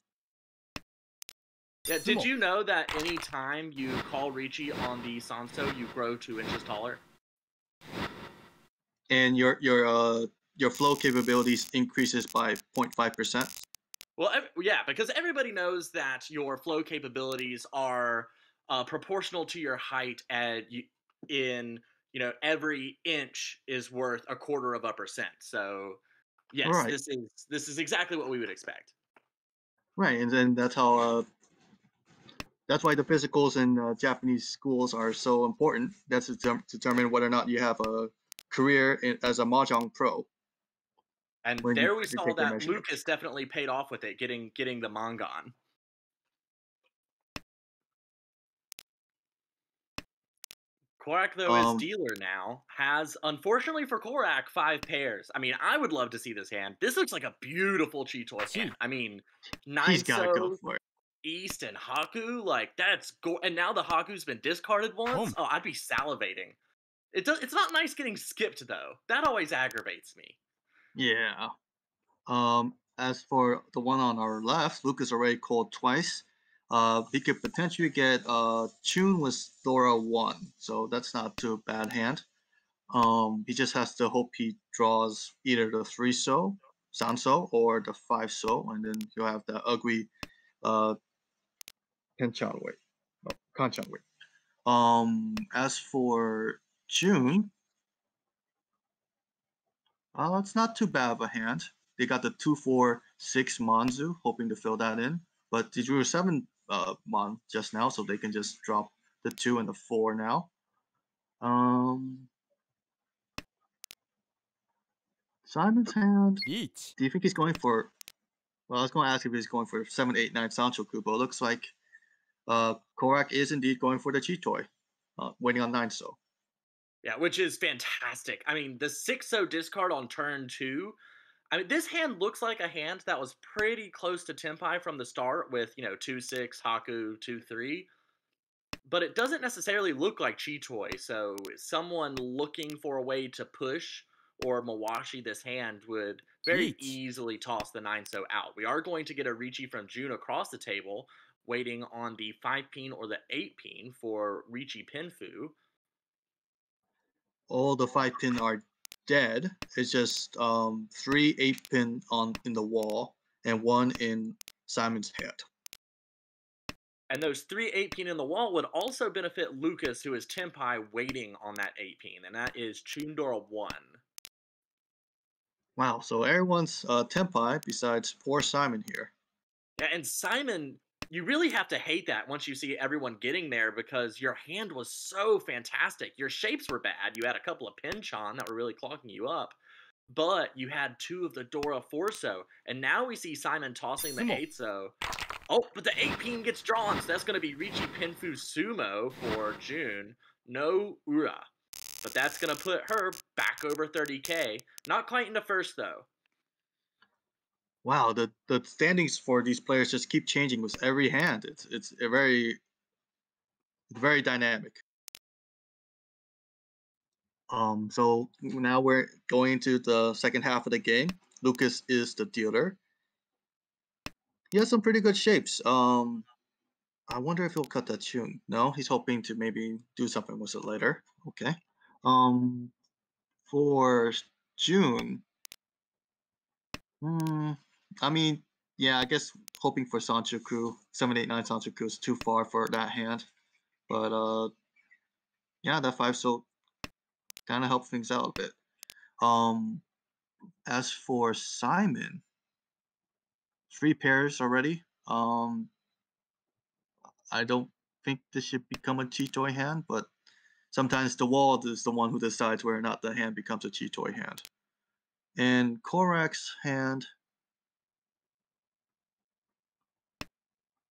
Yeah, did you know that any time you call Ricci on the Sanso, you grow 2 inches taller? And your flow capabilities increases by 0.5%. Well, yeah, because everybody knows that your flow capabilities are proportional to your height. Every inch is worth 0.25%. So, yes, right. this is exactly what we would expect. Right, and then that's how. That's why the physicals in Japanese schools are so important. That's to determine whether or not you have a career as a mahjong pro. And there we saw that Lucas definitely paid off with it, getting the Mangan. Korak, though, is dealer now, has, unfortunately for Korak, 5 pairs. I mean, I would love to see this hand. This looks like a beautiful Chitoy hand. I mean, Nine-So, East, and Haku, like, that's and now the Haku's been discarded once? Oh, I'd be salivating. It's not nice getting skipped, though. That always aggravates me. Yeah. As for the one on our left, Lucas already called twice. He could potentially get Chun with Thora 1, so that's not too bad hand. He just has to hope he draws either the 3-so, Sanso, or the 5-so, and then he'll have the ugly Kenchan way. No, Kanchan way. As for June, it's not too bad of a hand. They got the 2-4-6 Manzu, hoping to fill that in. But they drew a 7 Mon just now, so they can just drop the 2 and the 4 now. Simon's hand. Do you think he's going for? Well, I was going to ask if he's going for 7, 8, 9 Sancho Kubo. It looks like Korak is indeed going for the Chitoy, waiting on 9-so. Yeah, which is fantastic. I mean, the 6-so discard on turn 2. I mean, this hand looks like a hand that was pretty close to Tenpai from the start with, 2-6, Haku, 2-3. But it doesn't necessarily look like Chitoy, so someone looking for a way to push or Mawashi this hand would very easily toss the 9-so out. We are going to get a Ricci from June across the table, waiting on the 5-pin or the 8-pin for Ricci Pinfu. All the 5-pin are dead. It's just 3 8-pin in the wall and 1 in Simon's head. And those 3 8-pin in the wall would also benefit Lucas, who is Tenpai waiting on that 8-pin, and that is Chundora 1. Wow, so everyone's Tenpai besides poor Simon here. Yeah, and Simon, you really have to hate that once you see everyone getting there because your hand was so fantastic. Your shapes were bad. You had a couple of Pinchon that were really clogging you up. But you had 2 of the Dora 4-so. And now we see Simon tossing the 8-so. Oh, but the 8-pin gets drawn, so that's going to be Ricci Pinfu Sumo for June. No Ura. But that's going to put her back back over 30K. Not quite in the first, though. Wow, the standings for these players just keep changing with every hand. It's a very dynamic. So now we're going into the second half of the game. Lucas is the dealer. He has some pretty good shapes. I wonder if he'll cut that tune. No, he's hoping to maybe do something with it later. Okay. For June, I mean, yeah, I guess hoping for Sancho Crew, 789 Sancho Crew is too far for that hand. But yeah, that 5 so kind of helped things out a bit. As for Simon, 3 pairs already. I don't think this should become a Chitoy hand, but sometimes the wall is the one who decides whether or not the hand becomes a Chitoy hand. And Korak's hand,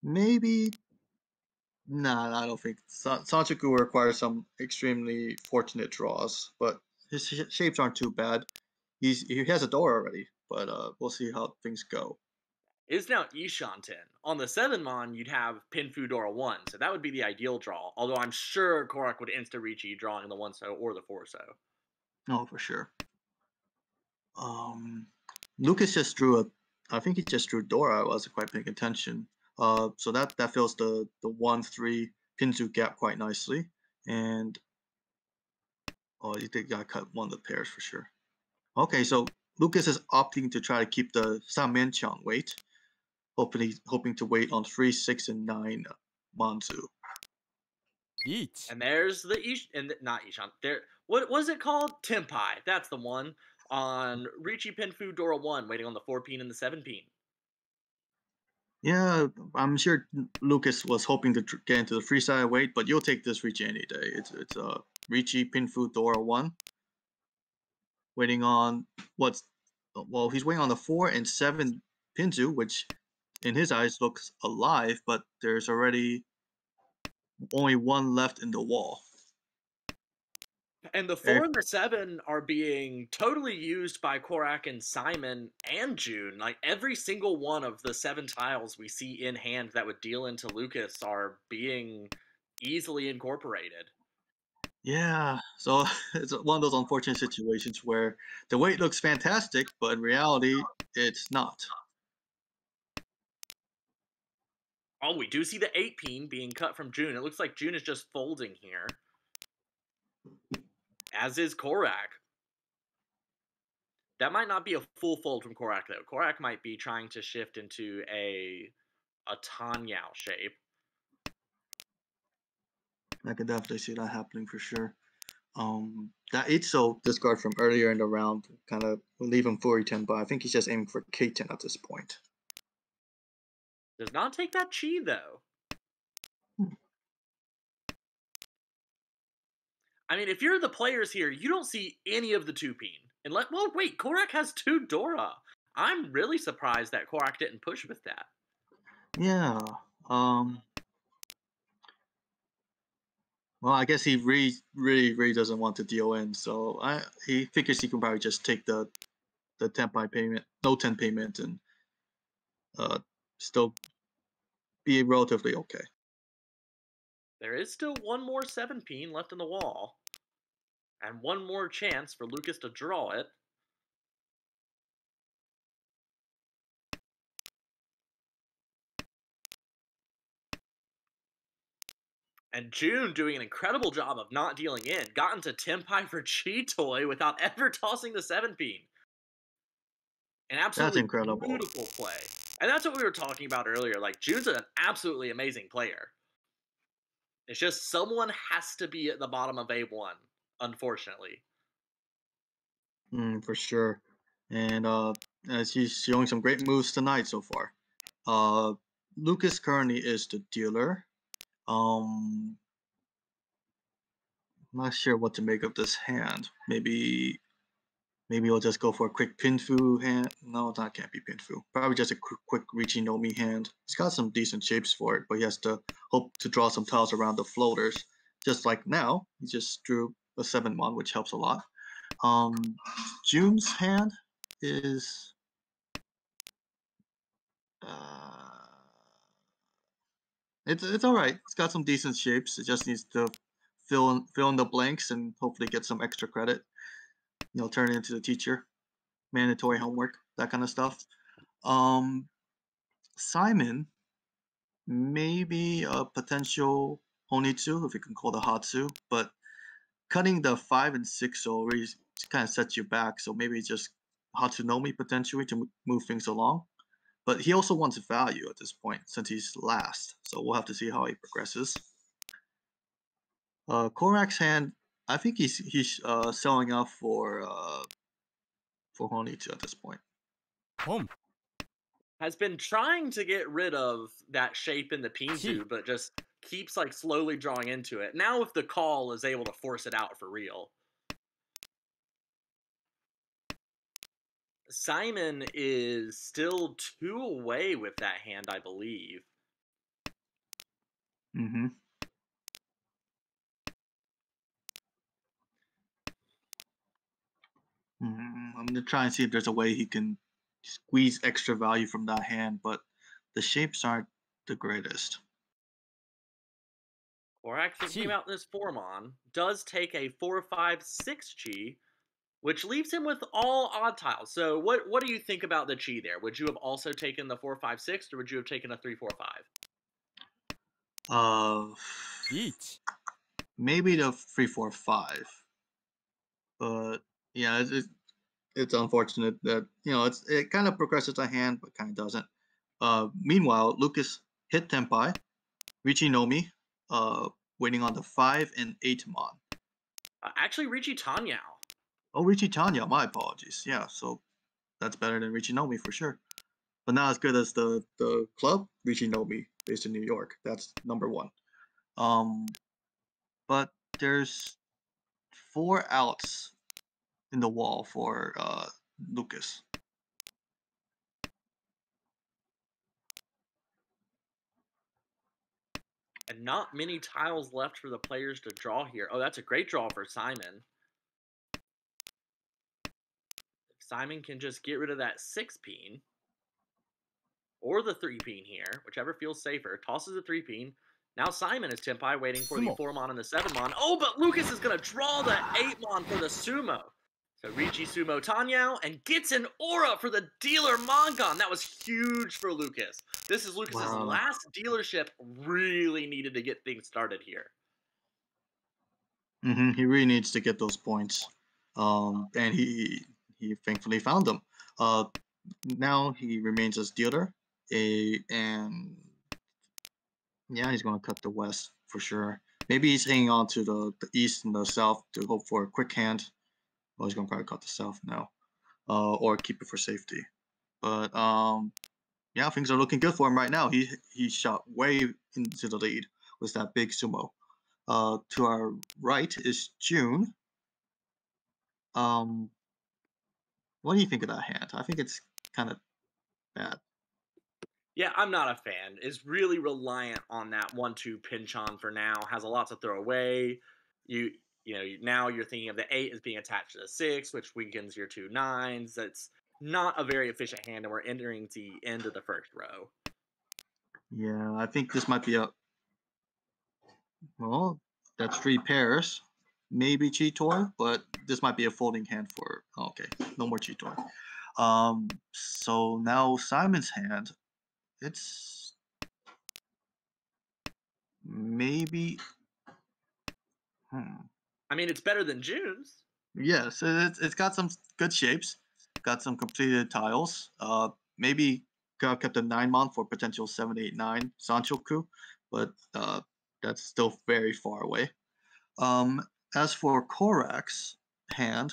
maybe. Nah, I don't think Sanchoku will require some extremely fortunate draws, but his shapes aren't too bad. He has a door already, but we'll see how things go. Is now Ishanten. On the 7-mon, you'd have Pinfu Dora 1, so that would be the ideal draw. Although I'm sure Korak would insta-reachy drawing the 1-so or the 4-so. Oh, for sure. Lucas just drew I think he just drew Dora. I wasn't quite paying attention. So that fills the 1-3 Pinzu gap quite nicely. And oh, you think I cut one of the pairs for sure. Okay, so Lucas is opting to try to keep the Sanmenchang weight, hoping to wait on 3, 6, and 9 Manzu. And there's the not Ishan. There, what was it called? Tempai. That's the one on Ricci Pinfu Dora 1, waiting on the 4-peen and the 7-peen. Yeah, I'm sure Lucas was hoping to get into the freestyle weight, but you'll take this Ricci any day. It's Ricci Pinfu Dora 1. Waiting on he's waiting on the 4 and 7 Pinzu, which in his eyes looks alive, but there's already only one left in the wall. And the 4 and the 7 are being totally used by Korak and Simon and June. Like, every single one of the 7 tiles we see in hand that would deal into Lucas are being easily incorporated. Yeah, so it's one of those unfortunate situations where the weight looks fantastic, but in reality, it's not. Oh, we do see the 8-peen being cut from June. It looks like June is just folding here. As is Korak. That might not be a full fold from Korak, though. Korak might be trying to shift into a Tanyao shape. I can definitely see that happening for sure. That Itzo discard from earlier in the round kind of leave him 40-10, but I think he's just aiming for K10 at this point. Does not take that chi, though. I mean, if you're the players here, you don't see any of the 2-peen. Well, wait, Korak has 2 Dora. I'm really surprised that Korak didn't push with that. Yeah. Well, I guess he really doesn't want to deal in, so he figures he can probably just take the 10 payment, no 10 payment, and still be relatively okay. There is still one more 7-peen left in the wall. And one more chance for Lucas to draw it. And June doing an incredible job of not dealing in. Got into Tempai for Chitoy without ever tossing the 7-peen. An absolutely beautiful play. And that's what we were talking about earlier. Like, June's an absolutely amazing player. It's just someone has to be at the bottom of A1, unfortunately. For sure. And she's showing some great moves tonight so far. Lucas currently is the dealer. I'm not sure what to make of this hand. Maybe we'll just go for a quick Pinfu hand. No, that can't be Pinfu. Probably just a quick Ricci no Mi hand. He's got some decent shapes for it, but he has to hope to draw some tiles around the floaters. Just like now, he just drew a 7-mon, which helps a lot. June's hand is uh, it's all right. It's got some decent shapes. It just needs to fill in the blanks and hopefully get some extra credit. Turn it into the teacher, mandatory homework, that kind of stuff. Simon, maybe a potential Honitsu, if you can call the Hatsu, but cutting the 5 and 6 so really kind of sets you back. So maybe just Hatsunomi potentially to move things along. But he also wants value at this point since he's last. So we'll have to see how he progresses. Korak's hand, I think he's selling out for Honitsu at this point. Home. Has been trying to get rid of that shape in the Pinzu, but just keeps like slowly drawing into it. Now if the call is able to force it out for real. Simon is still 2 away with that hand, I believe. Mm-hmm. I'm gonna try and see if there's a way he can squeeze extra value from that hand, but the shapes aren't the greatest. Korak thinking about this Formon does take a 4-5-6 chi, which leaves him with all odd tiles. So what do you think about the chi there? Would you have also taken the 4-5-6, or would you have taken a 3-4-5? Maybe the 3-4-5. But yeah, it's unfortunate that it kind of progresses a hand, but kind of doesn't. Meanwhile, Lucas hit Tenpai, Richinomi, waiting on the 5 and 8 mon. Actually, Richie Tanyao. Oh, Richie Tanyao, my apologies. Yeah, so that's better than Richinomi for sure. But not as good as the club, Richinomi, based in New York. That's number 1. But there's 4 outs in the wall for Lucas. And not many tiles left for the players to draw here. Oh, that's a great draw for Simon. Simon can just get rid of that 6-peen. Or the 3-peen here, whichever feels safer. Tosses the 3-peen. Now Simon is Tenpai waiting for the 4-mon and the 7-mon. Oh, but Lucas is going to draw the 8-mon for the Sumo. So Ricci Sumo Tanyao and gets an aura for the dealer Mongon. That was huge for Lucas. This is Lucas's last dealership. Really needed to get things started here. He really needs to get those points. And he thankfully found them. Now he remains as dealer. And yeah, he's going to cut the west for sure. Maybe he's hanging on to the east and the south to hope for a quick hand. Well, he's going to probably cut the south now. Or keep it for safety. But yeah, things are looking good for him right now. He shot way into the lead with that big sumo. To our right is June. What do you think of that hand? I think it's kind of bad. Yeah, I'm not a fan. Is really reliant on that 1-2 pinch on for now. Has a lot to throw away. Now you're thinking of the 8 as being attached to the 6, which weakens your 2 9s. That's not a very efficient hand, and we're entering the end of the first row. Yeah, I think this might be well, that's 3 pairs. Maybe Cheetor, but this might be a folding hand for, okay, no more Cheetor. So now Simon's hand, it's maybe, I mean, it's better than June's. Yes, it's got some good shapes, got some completed tiles. Maybe kept a 9-mon for potential 7, 8, 9 Sanchoku, but that's still very far away. As for Korak's hand,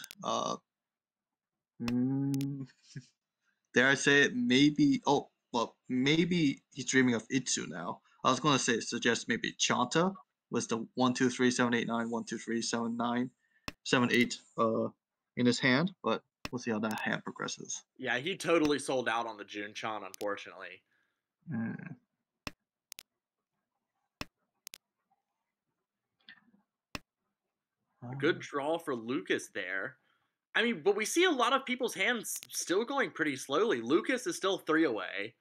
dare I say it, maybe, maybe he's dreaming of Itsu now. I was going to suggest maybe Chanta was the 1, 2, 3, 7, 8, 9, 1, 2, 3, 7, 9, 7, 8 in his hand, but we'll see how that hand progresses. Yeah, he totally sold out on the June Chan, unfortunately. A good draw for Lucas there. I mean, but we see a lot of people's hands still going pretty slowly. Lucas is still 3 away.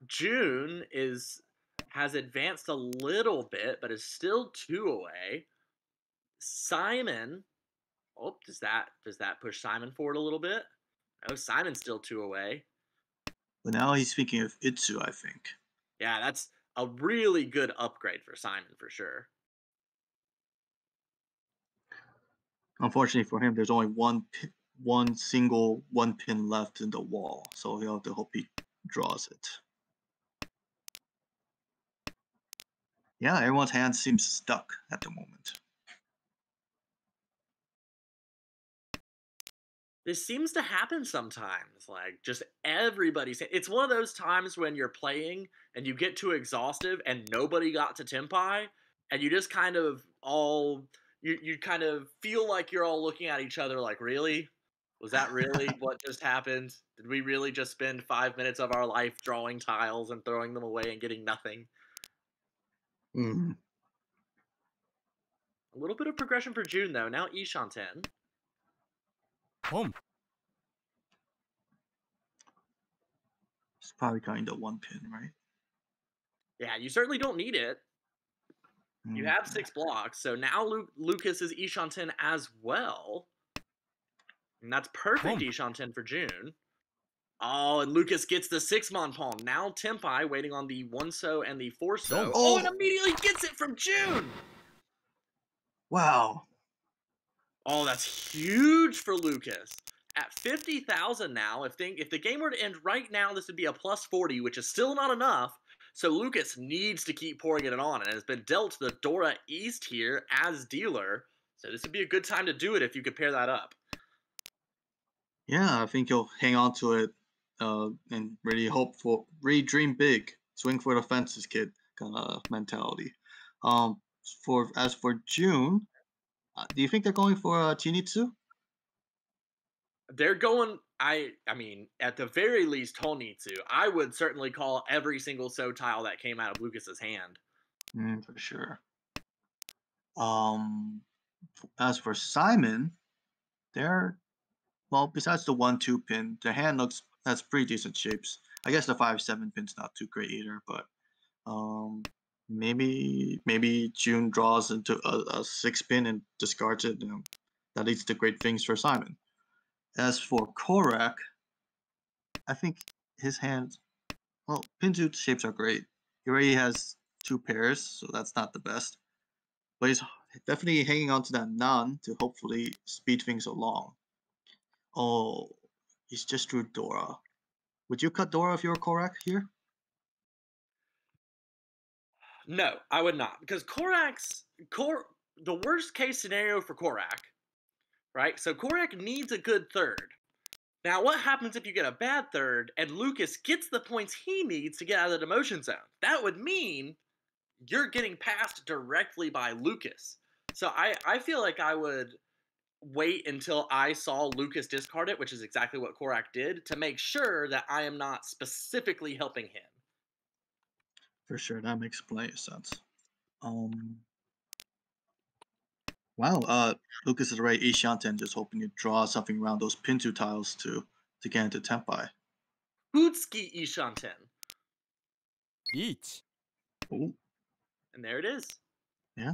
June has advanced a little bit, but is still 2 away. Simon, oh, does that push Simon forward a little bit? Oh, Simon's still 2 away. But now he's speaking of Itsu, I think. Yeah, that's a really good upgrade for Simon for sure. Unfortunately for him, there's only one single 1-pin left in the wall, so he'll have to hope he draws it. Yeah, everyone's hand seems stuck at the moment. This seems to happen sometimes. Like, just everybody's. It's one of those times when you're playing and you get too exhaustive and nobody got to Tempai, and you just kind of all. You kind of feel like you're all looking at each other like, really? Was that really what just happened? Did we really just spend 5 minutes of our life drawing tiles and throwing them away and getting nothing? Mm. A little bit of progression for June, though. Now Ishan 10. Boom. It's probably kind of 1-pin, right? Yeah, you certainly don't need it. You have 6 blocks, so now Lucas is Ishan 10 as well. And that's perfect Ishan 10 for June. Oh, and Lucas gets the 6-mon pawn. Now Tempai waiting on the 1-so and the 4-so. Oh, and immediately gets it from June! Wow. Oh, that's huge for Lucas. At 50,000 now, if the game were to end right now, this would be a plus 40, which is still not enough. So Lucas needs to keep pouring it on, and has been dealt the Dora East here as dealer. So this would be a good time to do it if you could pair that up. Yeah, I think he'll hang on to it and really dream big, swing for the fences, kid kind of mentality. As for June, do you think they're going for Chinitsu? They're going. I mean, at the very least, Honitsu. I would certainly call every single so tile that came out of Lucas's hand. For sure. As for Simon, besides the 1-2 pin, the hand has pretty decent shapes. I guess the 5-7 pin's not too great either, but maybe June draws into a 6-pin and discards it. That leads to great things for Simon. As for Korak, I think his hand, Pinzu shapes are great. He already has 2 pairs, so that's not the best. But he's definitely hanging on to that Nan to hopefully speed things along. Oh, he's just drew Dora. Would you cut Dora if you were Korak here? No, I would not. Because the worst case scenario for Korak, right? So Korak needs a good third. Now, what happens if you get a bad third and Lucas gets the points he needs to get out of the demotion zone? That would mean you're getting passed directly by Lucas. So I feel like I would wait until I saw Lucas discard it, which is exactly what Korak did, to make sure that I am not specifically helping him. For sure, that makes plenty of sense. Wow, Lucas is already Ishanten, just hoping to draw something around those Pintu tiles to get into Tempai. Hutsuki Ishanten. Each. Ooh. And there it is. Yeah.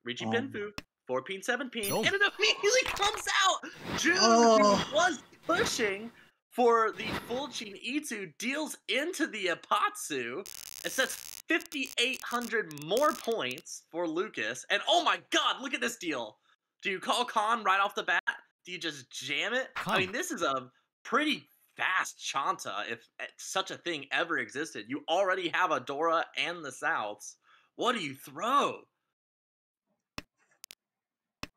Riichi Pinfu. 4-pin, 7-pin. Oh. And it immediately comes out! June, who was pushing for the full Chin Itsu, deals into the Apatsu. It sets 5,800 more points for Lucas. And oh my god, look at this deal. Do you call Khan right off the bat? Do you just jam it? Khan. I mean, this is a pretty fast Chanta, if such a thing ever existed. You already have a Dora and the Souths. What do you throw?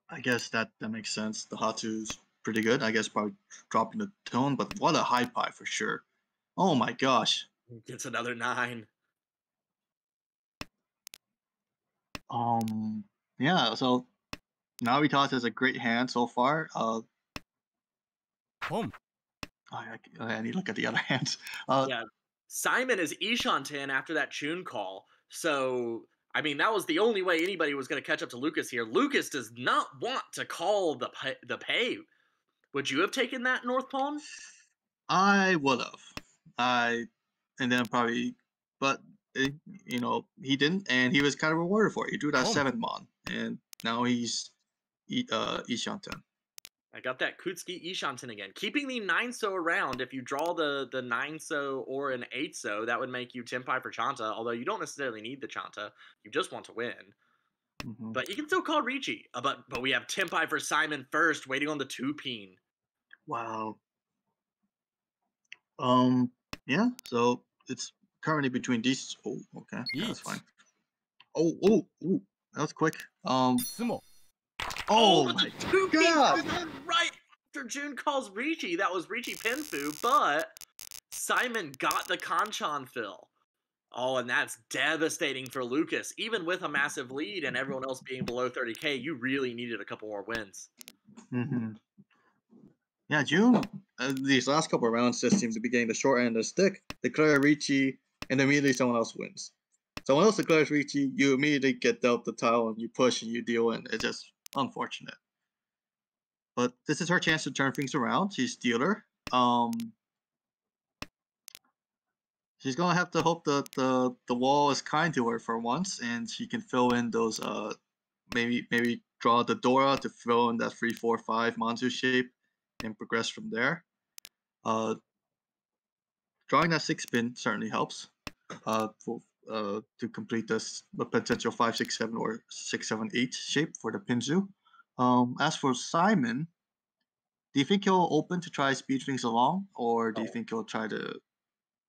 I guess that makes sense. The Hatsu's pretty good. I guess probably dropping the tone, but what a high pie for sure. Oh my gosh. Gets another 9. Yeah, so Navitas has a great hand so far. Boom. I need to look at the other hands. Yeah. Simon is Ishanten after that Chun call. So, I mean, that was the only way anybody was going to catch up to Lucas here. Lucas does not want to call the pay. Would you have taken that North Pawn? I would have. I and then probably, but it, he didn't, and he was kind of rewarded for it. He drew that 7 mon, and now he's Ishanten. I got that Kutsuki Ishanten again. Keeping the 9-so around, if you draw the 9-so or an 8-so, that would make you Tenpai for Chanta, although you don't necessarily need the Chanta. You just want to win. Mm-hmm. But you can still call Ricci. But we have Tenpai for Simon first, waiting on the 2-peen. Wow. Yeah, so it's currently between these. Oh, okay, yeah, that's fine. Oh, that was quick. Oh my god! Right after June calls Ricci, that was Ricci Penfu, but Simon got the Kanchan fill. Oh, and that's devastating for Lucas. Even with a massive lead and everyone else being below 30k, you really needed a couple more wins. Mm-hmm. Yeah, June, these last couple of rounds just seems to be getting the short end of the stick. Declare Ricci, and immediately someone else wins. Someone else declares Ricci, you immediately get dealt the tile, and you push and you deal, and it's just unfortunate. But this is her chance to turn things around. She's dealer. She's gonna have to hope that the wall is kind to her for once, and she can fill in those maybe draw the Dora to fill in that 3-4-5 Manzu shape and progress from there. Drawing that 6-pin certainly helps to complete this the potential 5-6-7 or 6-7-8 shape for the Pinzu. As for Simon, do you think he'll open to try speed things along, or do you think he'll try to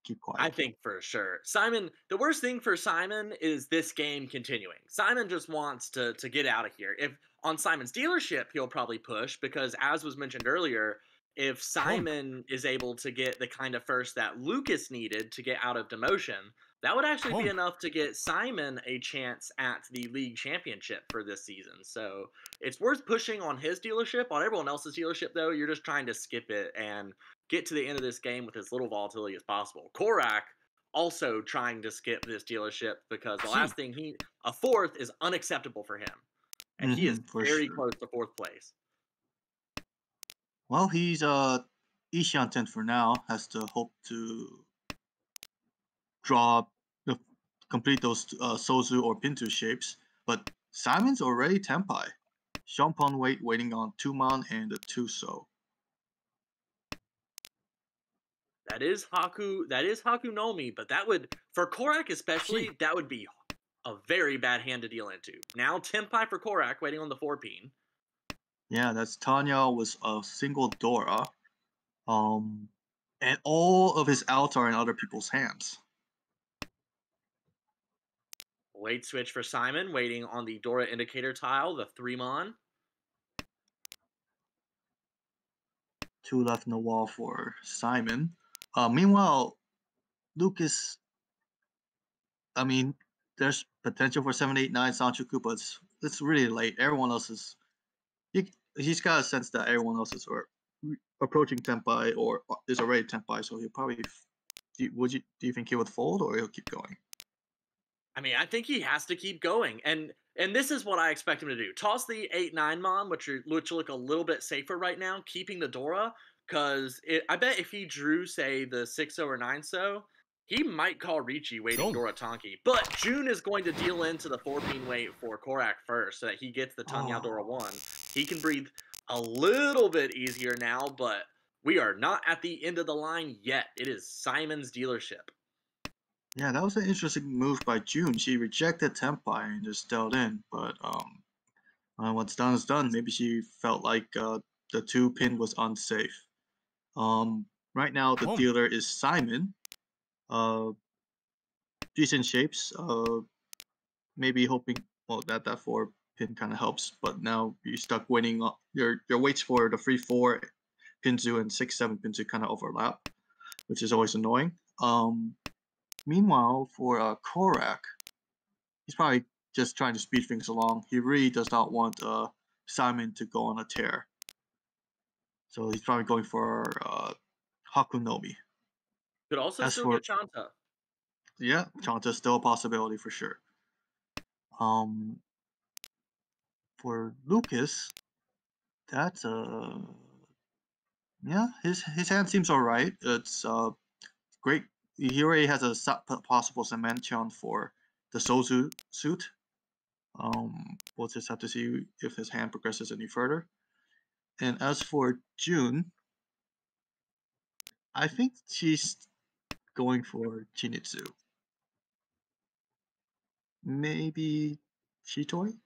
keep quiet? I think for sure. Simon, the worst thing for Simon is this game continuing. Simon just wants to get out of here. If on Simon's dealership, he'll probably push because, as was mentioned earlier, if Simon is able to get the kind of first that Lucas needed to get out of demotion, that would actually be enough to get Simon a chance at the league championship for this season. So it's worth pushing on his dealership. On everyone else's dealership, though, you're just trying to skip it and get to the end of this game with as little volatility as possible. Korak also trying to skip this dealership because the last thing a fourth is unacceptable for him. And he is very close to fourth place. Well, he's Ishanten for now, has to hope to complete those Sozu or Pintu shapes, but Simon's already Tenpai. Shonpon waiting on 2-mon and a 2-so. That is Haku Nomi, but that would, for Korak especially, that would be a very bad hand to deal into. Now Tenpai for Korak waiting on the 4-peen. Yeah, that's Tanya with a single Dora. And all of his outs are in other people's hands. Late switch for Simon, waiting on the Dora indicator tile, the 3-mon. 2 left in the wall for Simon. Meanwhile, Lucas, I mean, there's potential for 7-8-9 Sanchoku, but it's really late. Everyone else is... He's got a sense that everyone else is approaching Tenpai or is already Tenpai, so he'll probably... Do you think he would fold, or he'll keep going? I mean, I think he has to keep going, and this is what I expect him to do. Toss the 8-9 mon, which look a little bit safer right now, keeping the Dora, because I bet if he drew, say, the 6-so or 9-so, he might call Ricci waiting Dora Tonki. But June is going to deal into the 4-peen wait for Korak first, so that he gets the Tanya Dora 1. He can breathe a little bit easier now, but we are not at the end of the line yet. It is Simon's dealership. Yeah, that was an interesting move by June. She rejected Tenpai and just dealt in, but what's done is done. Maybe she felt like the 2-pin was unsafe. Right now the dealer is Simon. Decent shapes. Maybe hoping that 4-pin kind of helps, but now you're stuck winning. Your weights for the 3-4 Pinzu and 6-7 Pinzu kind of overlap, which is always annoying. Meanwhile, for Korak, he's probably just trying to speed things along. He really does not want Simon to go on a tear. So he's probably going for Hakunomi. Could also still get Chanta. Yeah, Chanta's still a possibility for sure. For Lucas, that's Yeah, his hand seems all right. It's great. He already has a possible Dimension for the Sozu suit. We'll just have to see if his hand progresses any further. And as for June, I think she's going for Chinitsu. Maybe Shitoi?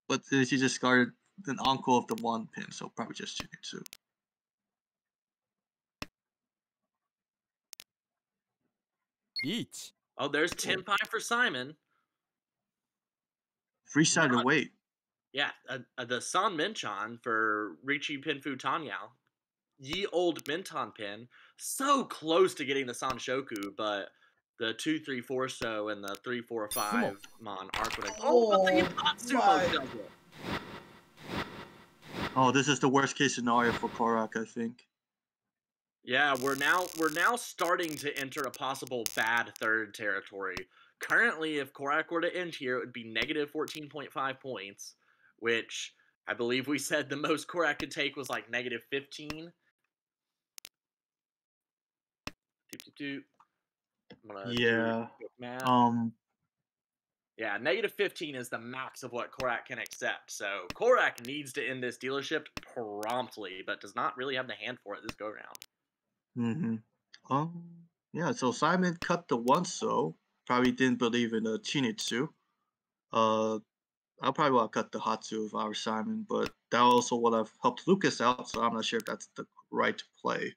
But she discarded an uncle of the one pin, so probably just Chinitsu. Beach. Oh, there's Tenpai for Simon. Free-sided weight. Yeah, the San Minchan for Richi Pinfu Tanyao. Ye old Minton pin. So close to getting the Sanshoku, but the 2-3-4 so and the 3-4-5 Mon aren't going to. Oh, but the Sumo does it. Oh, this is the worst case scenario for Korak, I think. Yeah, we're now starting to enter a possible bad third territory. Currently, if Korak were to end here, it would be negative 14.5 points, which I believe we said the most Korak could take was like negative 15. Yeah. Yeah, negative 15 is the max of what Korak can accept. So Korak needs to end this dealership promptly, but does not really have the hand for it this go round. Yeah, so Simon cut the one so. Probably didn't believe in the Chinitsu. I probably would have cut the Hatsu if I were Simon, but that also would have helped Lucas out, so I'm not sure if that's the right play.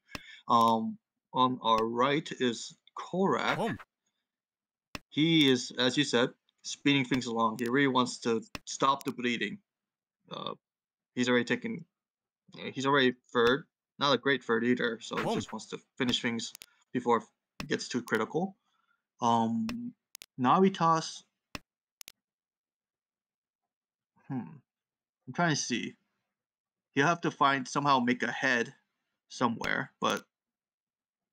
On our right is Korak. He is, as you said, speeding things along. He really wants to stop the bleeding. He's already third. Not a great third either, so he just wants to finish things before it gets too critical. Navitas. I'm trying to see. He'll have to somehow make a head somewhere, but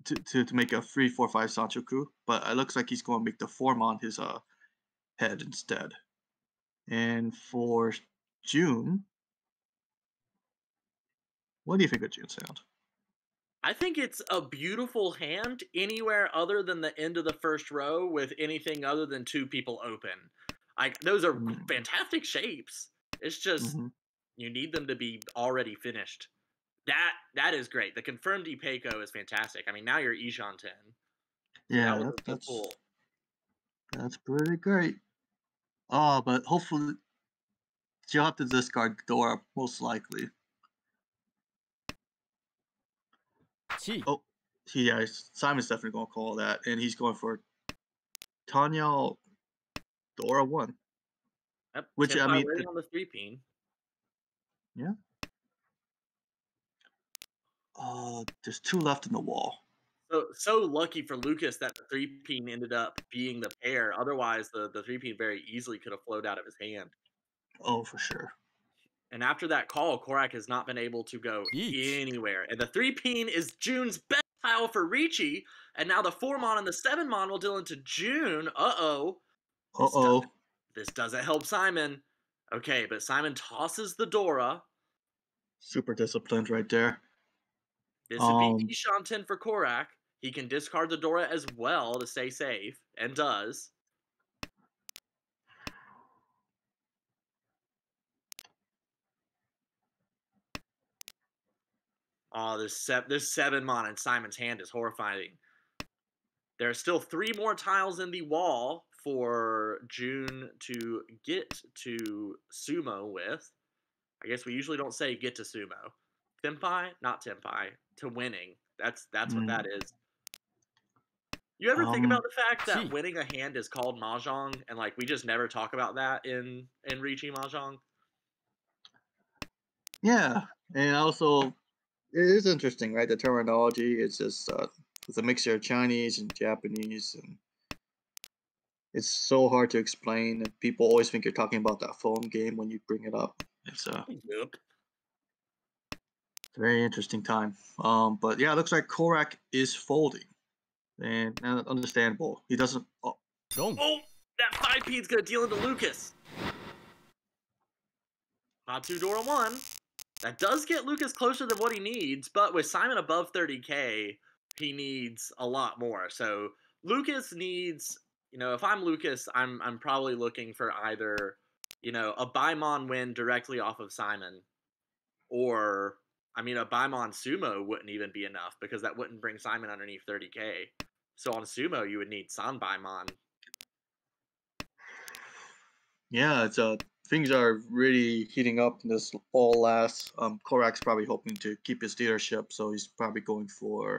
to make a 3-4-5 Sanchoku. But it looks like he's going to make the form on his head instead. And for June, what do you think of June's hand? I think it's a beautiful hand anywhere other than the end of the first row with anything other than two people open. Like those are fantastic shapes. It's just you need them to be already finished. That is great. The confirmed Ipeiko is fantastic. I mean, now you're Ishan 10. Yeah, that's pretty great. Oh, but hopefully she'll have to discard Dora most likely. Oh, yeah, Simon's definitely going to call that, and he's going for Tanya Dora 1. Yep, which I mean, on the 3-pin. Yeah. There's 2 left in the wall. So lucky for Lucas that the 3-pin ended up being the pair. Otherwise, the 3-pin very easily could have flowed out of his hand. Oh, for sure. And after that call, Korak has not been able to go anywhere. And the 3-pin is June's best tile for Richi. And now the 4-mon and the 7-mon will deal into June. Uh-oh. This doesn't help Simon. Okay, but Simon tosses the Dora. Super disciplined right there. This would be Ishan 10 for Korak. He can discard the Dora as well to stay safe, and does. Oh, this 7-mon in Simon's hand is horrifying. There are still 3 more tiles in the wall for June to get to Sumo with. I guess we usually don't say get to Sumo. Tenpai, not Tenpai, to winning. That's what that is. You ever think about the fact that winning a hand is called Mahjong, and like we just never talk about that in Richi Mahjong? Yeah, and also it is interesting, right? The terminology is just it's a mixture of Chinese and Japanese, and it's so hard to explain. And people always think you're talking about that phone game when you bring it up. It's a very interesting time. But yeah, it looks like Korak is folding, and understandable. He doesn't. Oh, that 5-pin's gonna deal into Lucas. Hatsu Dora 1. That does get Lucas closer than what he needs, but with Simon above 30K, he needs a lot more. So Lucas needs, if I'm Lucas, I'm probably looking for either, a Baimon win directly off of Simon, or a Baimon sumo wouldn't even be enough because that wouldn't bring Simon underneath 30K. So on sumo, you would need San Baimon. Yeah, it's things are really heating up in this all last. Korak's probably hoping to keep his leadership, so he's probably going for.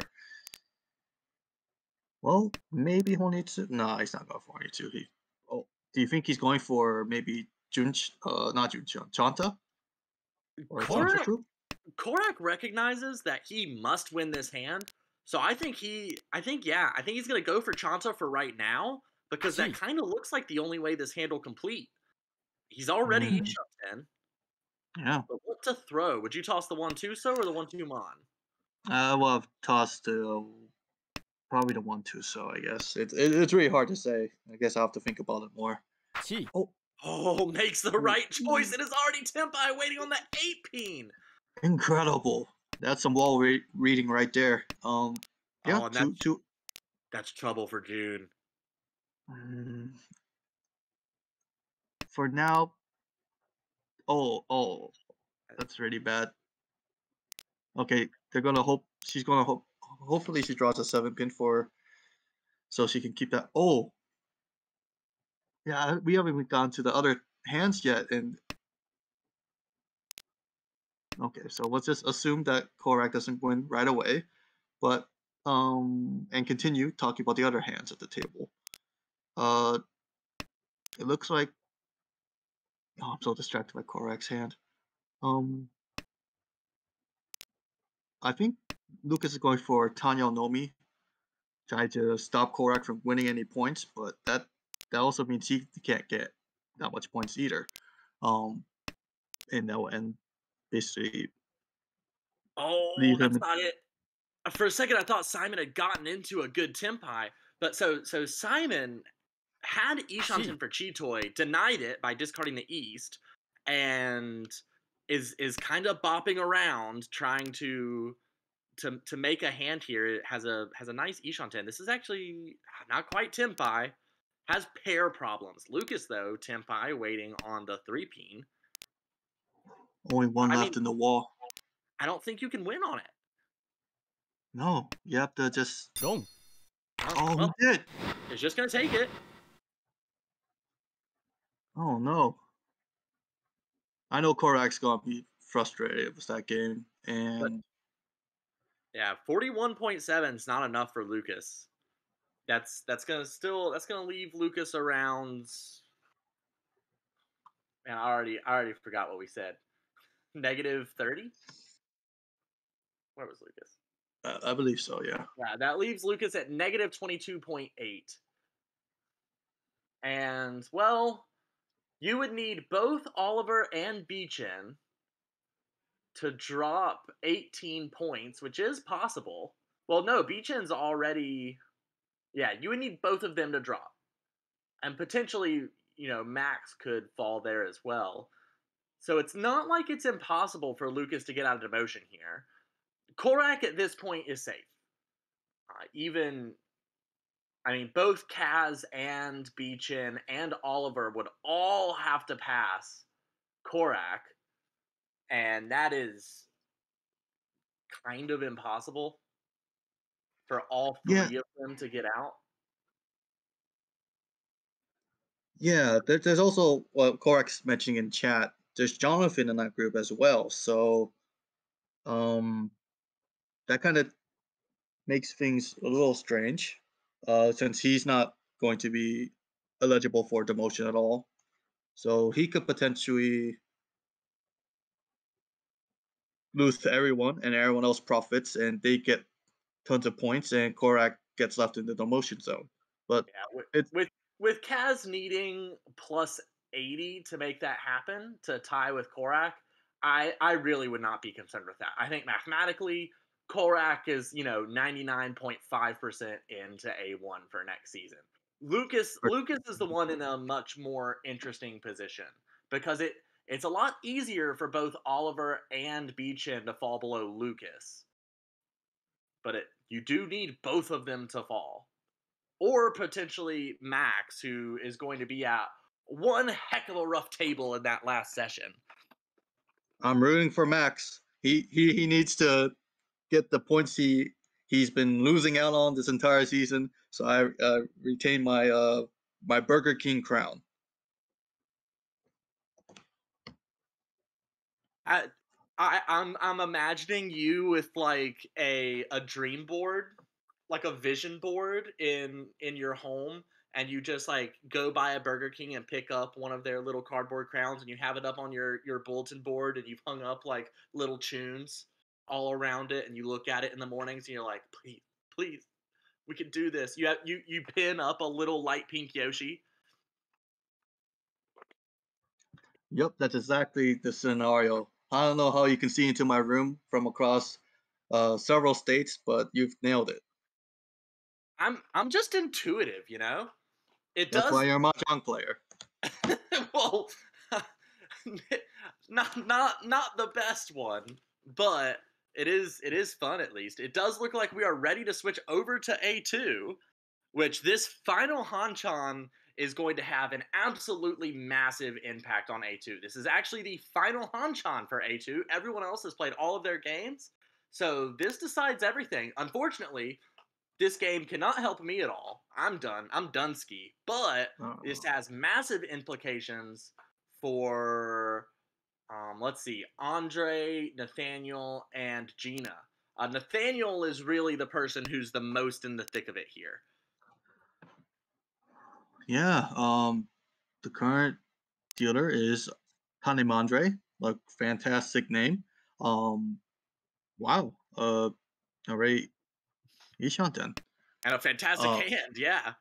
Well, maybe Honitsu. No, he's not going for Honitsu. Do you think he's going for maybe not Junchi, Chanta or Chanta Korak, Fruit? Korak recognizes that he must win this hand. So I think he's gonna go for Chanta for right now because that kind of looks like the only way this hand will complete. He's already Mhm. eShot 10. Yeah. But what to throw? Would you toss the 1-2 so or the 1-2 Mon? Well, I've tossed probably the 1-2. So I guess it's really hard to say. I guess I'll have to think about it more. Oh, Oh, makes the right choice. It is already Tempai waiting on the 8-peen. incredible! That's some reading right there. Yeah, and two. that's trouble for June. For now. Oh, that's really bad. Okay, they're gonna hope she's gonna hope. Hopefully, she draws a 7-pin so she can keep that. Oh, yeah, we haven't even gone to the other hands yet, and okay, so let's just assume that Korak doesn't win right away, but and continue talking about the other hands at the table. It looks like. Oh, I'm so distracted by Korak's hand. I think Lucas is going for Tanya Nomi, try to stop Korak from winning any points, but that also means he can't get that much points either. And that will end basically Oh, leave that's him. not it. For a second, I thought Simon had gotten into a good Tempai, but so Simon had Ishanten for Chitoi, denied it by discarding the East, and is kind of bopping around trying to make a hand here. It has a nice Ishanten. This is actually not quite Tempai. Has pair problems. Lucas though, Tempai waiting on the 3-peen. Only one left in the wall. I don't think you can win on it. No, you have to just. Don't. Oh, well, he did. It's just gonna take it. Oh no. I know Korak's gonna be frustrated with that game, and But, yeah, 41.7 is not enough for Lucas. That's gonna leave Lucas around. Man, I already forgot what we said. -30. Where was Lucas? I believe so. Yeah. Yeah, that leaves Lucas at -22.8. And well, you would need both Oliver and Beechin to drop 18 points, which is possible. Well, no, Beechin's already. Yeah, you would need both of them to drop. And potentially, Max could fall there as well. So it's not like it's impossible for Lucas to get out of demotion here. Korak at this point is safe. Both Kaz and Beechin and Oliver would all have to pass Korak, and that is kind of impossible for all three of them to get out. Yeah, there's also what Korak's mentioning in chat. There's Jonathan in that group as well, so that kind of makes things a little strange, since he's not going to be eligible for demotion at all. So he could potentially lose to everyone, and everyone else profits, and they get tons of points, and Korak gets left in the demotion zone. But yeah, with Kaz needing plus 80 to make that happen to tie with Korak, I really would not be concerned with that. I think mathematically, Korak is 99.5% into A1 for next season. Lucas is the one in a much more interesting position because it's a lot easier for both Oliver and Beechin to fall below Lucas. But you do need both of them to fall. Or potentially Max, who is going to be at one heck of a rough table in that last session. I'm rooting for Max. He needs to get the points he's been losing out on this entire season. So I retain my my Burger King crown. I'm imagining you with like a dream board, like a vision board in your home, and you just like go by a Burger King and pick up one of their little cardboard crowns, and you have it up on your bulletin board, and you've hung up like little tunes all around it, and you look at it in the mornings, and you're like, please, please, we can do this. You pin up a little light pink Yoshi. Yep, that's exactly the scenario. I don't know how you can see into my room from across several states, but you've nailed it. I'm just intuitive, you know. It That's does. why you're a Mahjong player. Well, not the best one, but it is fun at least. It does look like we are ready to switch over to A2, which this final Hanchan is going to have an absolutely massive impact on A2. This is actually the final Hanchan for A2. Everyone else has played all of their games, so this decides everything. Unfortunately, this game cannot help me at all. I'm done. I'm done ski. But this has massive implications for, let's see, Andre, Nathaniel, and Gina. Nathaniel is really the person who's the most in the thick of it here. Yeah, the current dealer is Hanemandre, a fantastic name. Wow, already Ishanten. And a fantastic hand, yeah.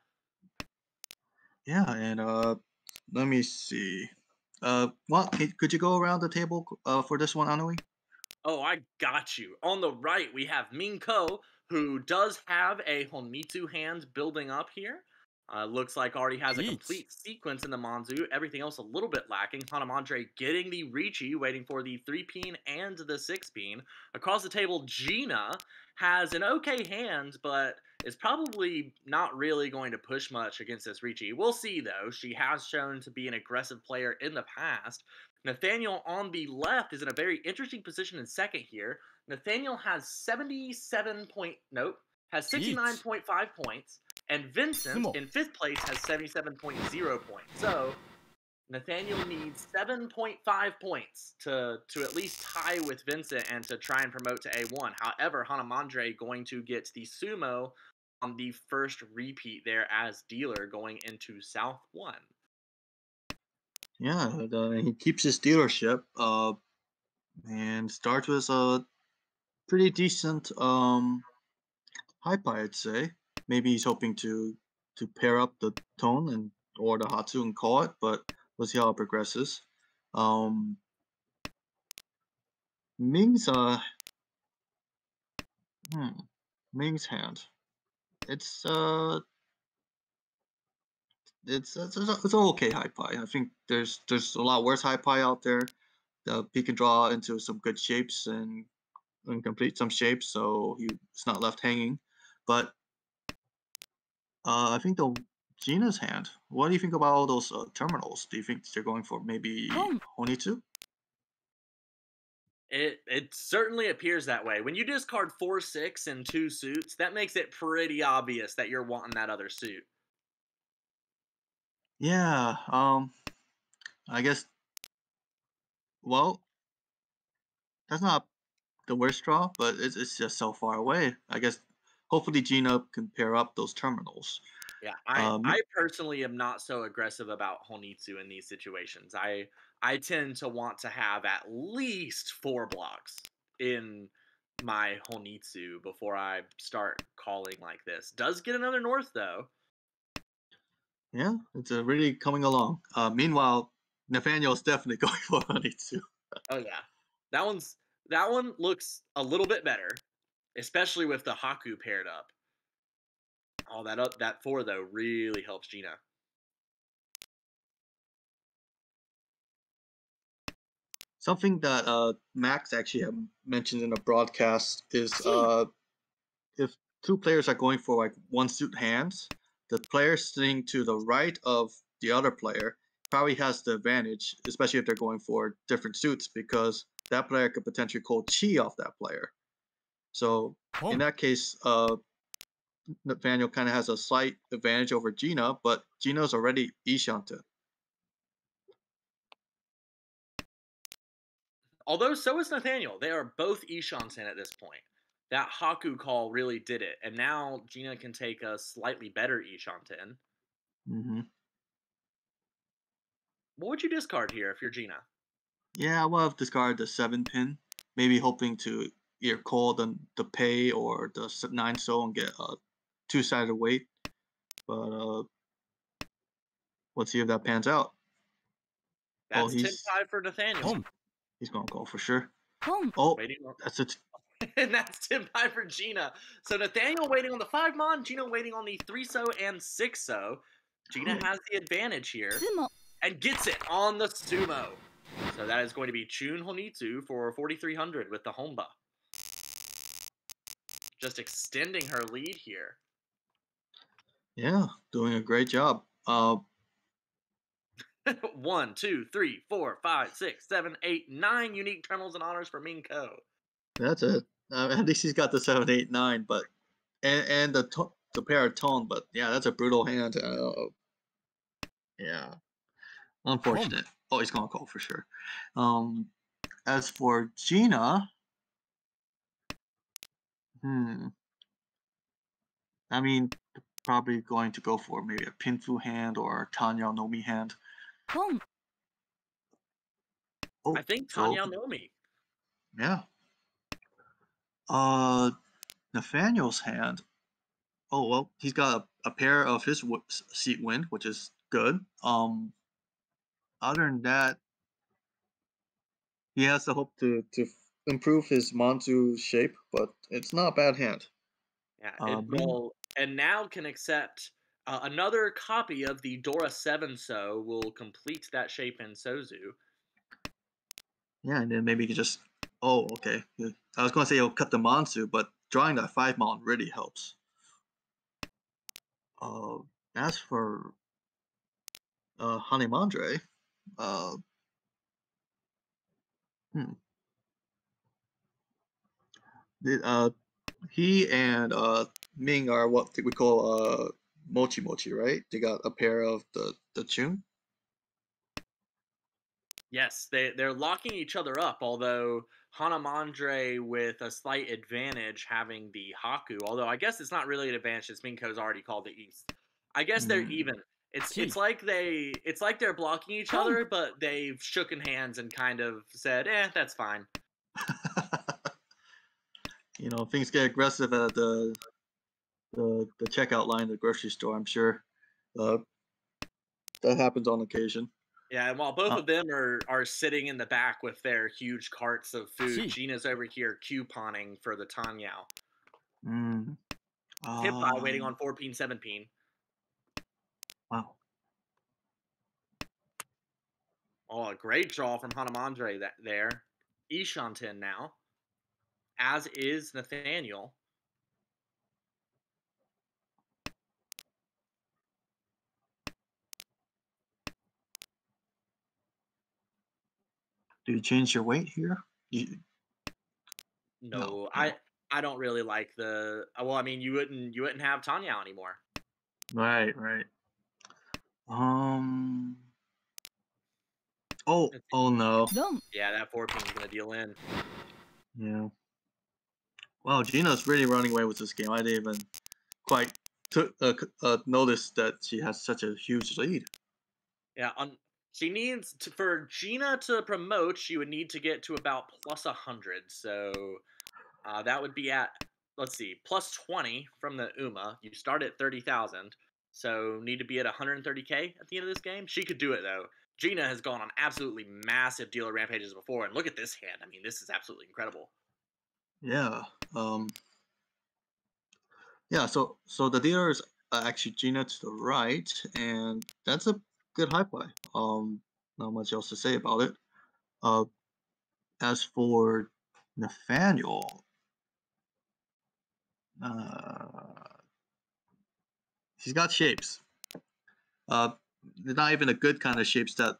Yeah, and let me see. Could you go around the table for this one, Anui? Oh, I got you. On the right, we have Minko, who does have a Honmitsu hand building up here. Looks like already has a complete sequence in the Manzu. Everything else a little bit lacking. Hanamandre getting the Ricci, waiting for the 3-peen and the 6-peen. Across the table, Gina has an okay hand, but is probably not really going to push much against this Ricci. We'll see, though. She has shown to be an aggressive player in the past. Nathaniel on the left is in a very interesting position in second here. Nathaniel has 69.5 points, and Vincent in fifth place has 77.0 points. So Nathaniel needs 7.5 points to at least tie with Vincent and to try and promote to A1. However, Hanamandre going to get the sumo on the first repeat there as dealer going into South 1. Yeah, he keeps his dealership and starts with a pretty decent hype, I'd say. Maybe he's hoping to pair up the tone and or the Hatsu and call it, but we'll see how it progresses. Ming's Ming's hand. It's it's an okay high pie. I think there's a lot worse high pie out there. He can draw into some good shapes and complete some shapes, so he's not left hanging. But I think the Gina's hand. What do you think about all those terminals? Do you think they're going for maybe Honitsu? It certainly appears that way. When you discard 4-6 and 2 suits, that makes it pretty obvious that you're wanting that other suit. Yeah. I guess. Well, that's not the worst draw, but it's just so far away. I guess. Hopefully, Gina can pair up those terminals. Yeah, I personally am not so aggressive about Honitsu in these situations. I tend to want to have at least 4 blocks in my Honitsu before I start calling like this. Does get another north though. Yeah, it's really coming along. Meanwhile, Nathaniel's definitely going for Honitsu. Oh yeah, that one looks a little bit better, especially with the Haku paired up. Oh, that 4 though really helps Gina. Something that Max actually had mentioned in a broadcast is if two players are going for like one suit hands, the player sitting to the right of the other player probably has the advantage, especially if they're going for different suits, because that player could potentially call chi off that player. So in ポン that case, Nathaniel kind of has a slight advantage over Gina, but Gina's already Ishanta. Although so is Nathaniel. They are both Ishanten at this point. That Haku call really did it, and now Gina can take a slightly better Ishanten. Hmm. What would you discard here if you're Gina? Yeah, I will have discarded the 7 pin, maybe hoping to either call the pay or the 9 and get a two-sided weight. But let's see if that pans out. Oh, That's 10-5 for Nathaniel. ポン he's gonna call for sure. ポン Oh, Waiting on, that's it. and that's 10-5 for Gina. So Nathaniel waiting on the 5-mon, Gina waiting on the 3-so and 6-so. Gina has the advantage here ズモ and gets it on the sumo. So that is going to be Chun Honitsu for 4,300 with the Honba. Just extending her lead here. Yeah, doing a great job. 1, 2, 3, 4, 5, 6, 7, 8, 9 unique terminals and honors for Minko. That's it. At least he's got the 7, 8, 9, but and the pair of tone. But yeah, that's a brutal hand. Yeah, unfortunate. Oh, he's gonna call for sure. As for Gina, I mean, probably going to go for maybe a Pinfu hand or a Tanya Nomi hand. ポン Oh, I think so Tanya Nomi. yeah. Nathaniel's hand. Oh well, he's got a pair of his seat wind, which is good. Other than that, he has to hope to improve his Manzu shape, but it's not a bad hand. Yeah, Ming, and now can accept another copy of the Dora 7-so will complete that shape in Sozu. yeah, and then maybe you could just. Oh, okay. I was going to say he'll cut the Manzu, but drawing that 5-mon really helps. As for Hanemandre, uh, hmm, he and Ming are what we call mochi mochi, right? They got a pair of the Chun. Yes, they're locking each other up, although Hanamandre with a slight advantage having the Haku. Although I guess it's not really an advantage since Minko's already called the East. I guess they're even. It's like they're blocking each other, but they've shooken hands and kind of said, that's fine. You know, things get aggressive at the checkout line at the grocery store. I'm sure that happens on occasion. Yeah, and while both of them are sitting in the back with their huge carts of food, Gina's over here couponing for the Tanyao. Hippai waiting on 4-peen, 7-peen. Wow. Oh, a great draw from Hanamandre there. Ishanten now, as is Nathaniel. Do you change your weight here? No, I don't really like the. Well, I mean, you wouldn't have Tanya anymore. Right. Oh no. Yeah, that 4-peen is gonna deal in. Yeah. Wow, Gina's really running away with this game. I didn't even quite notice that she has such a huge lead. Yeah, she needs for Gina to promote. She would need to get to about plus 100. So that would be at, let's see, plus 20 from the Uma. You start at 30,000. So need to be at 130k at the end of this game. She could do it though. Gina has gone on absolutely massive dealer rampages before, and look at this hand. I mean, this is absolutely incredible. Yeah. Yeah. So the dealer is actually Gina to the right, and that's a good high play. Not much else to say about it. as for Nathaniel, uh, he's got shapes. Uh, they're not even a good kind of shapes that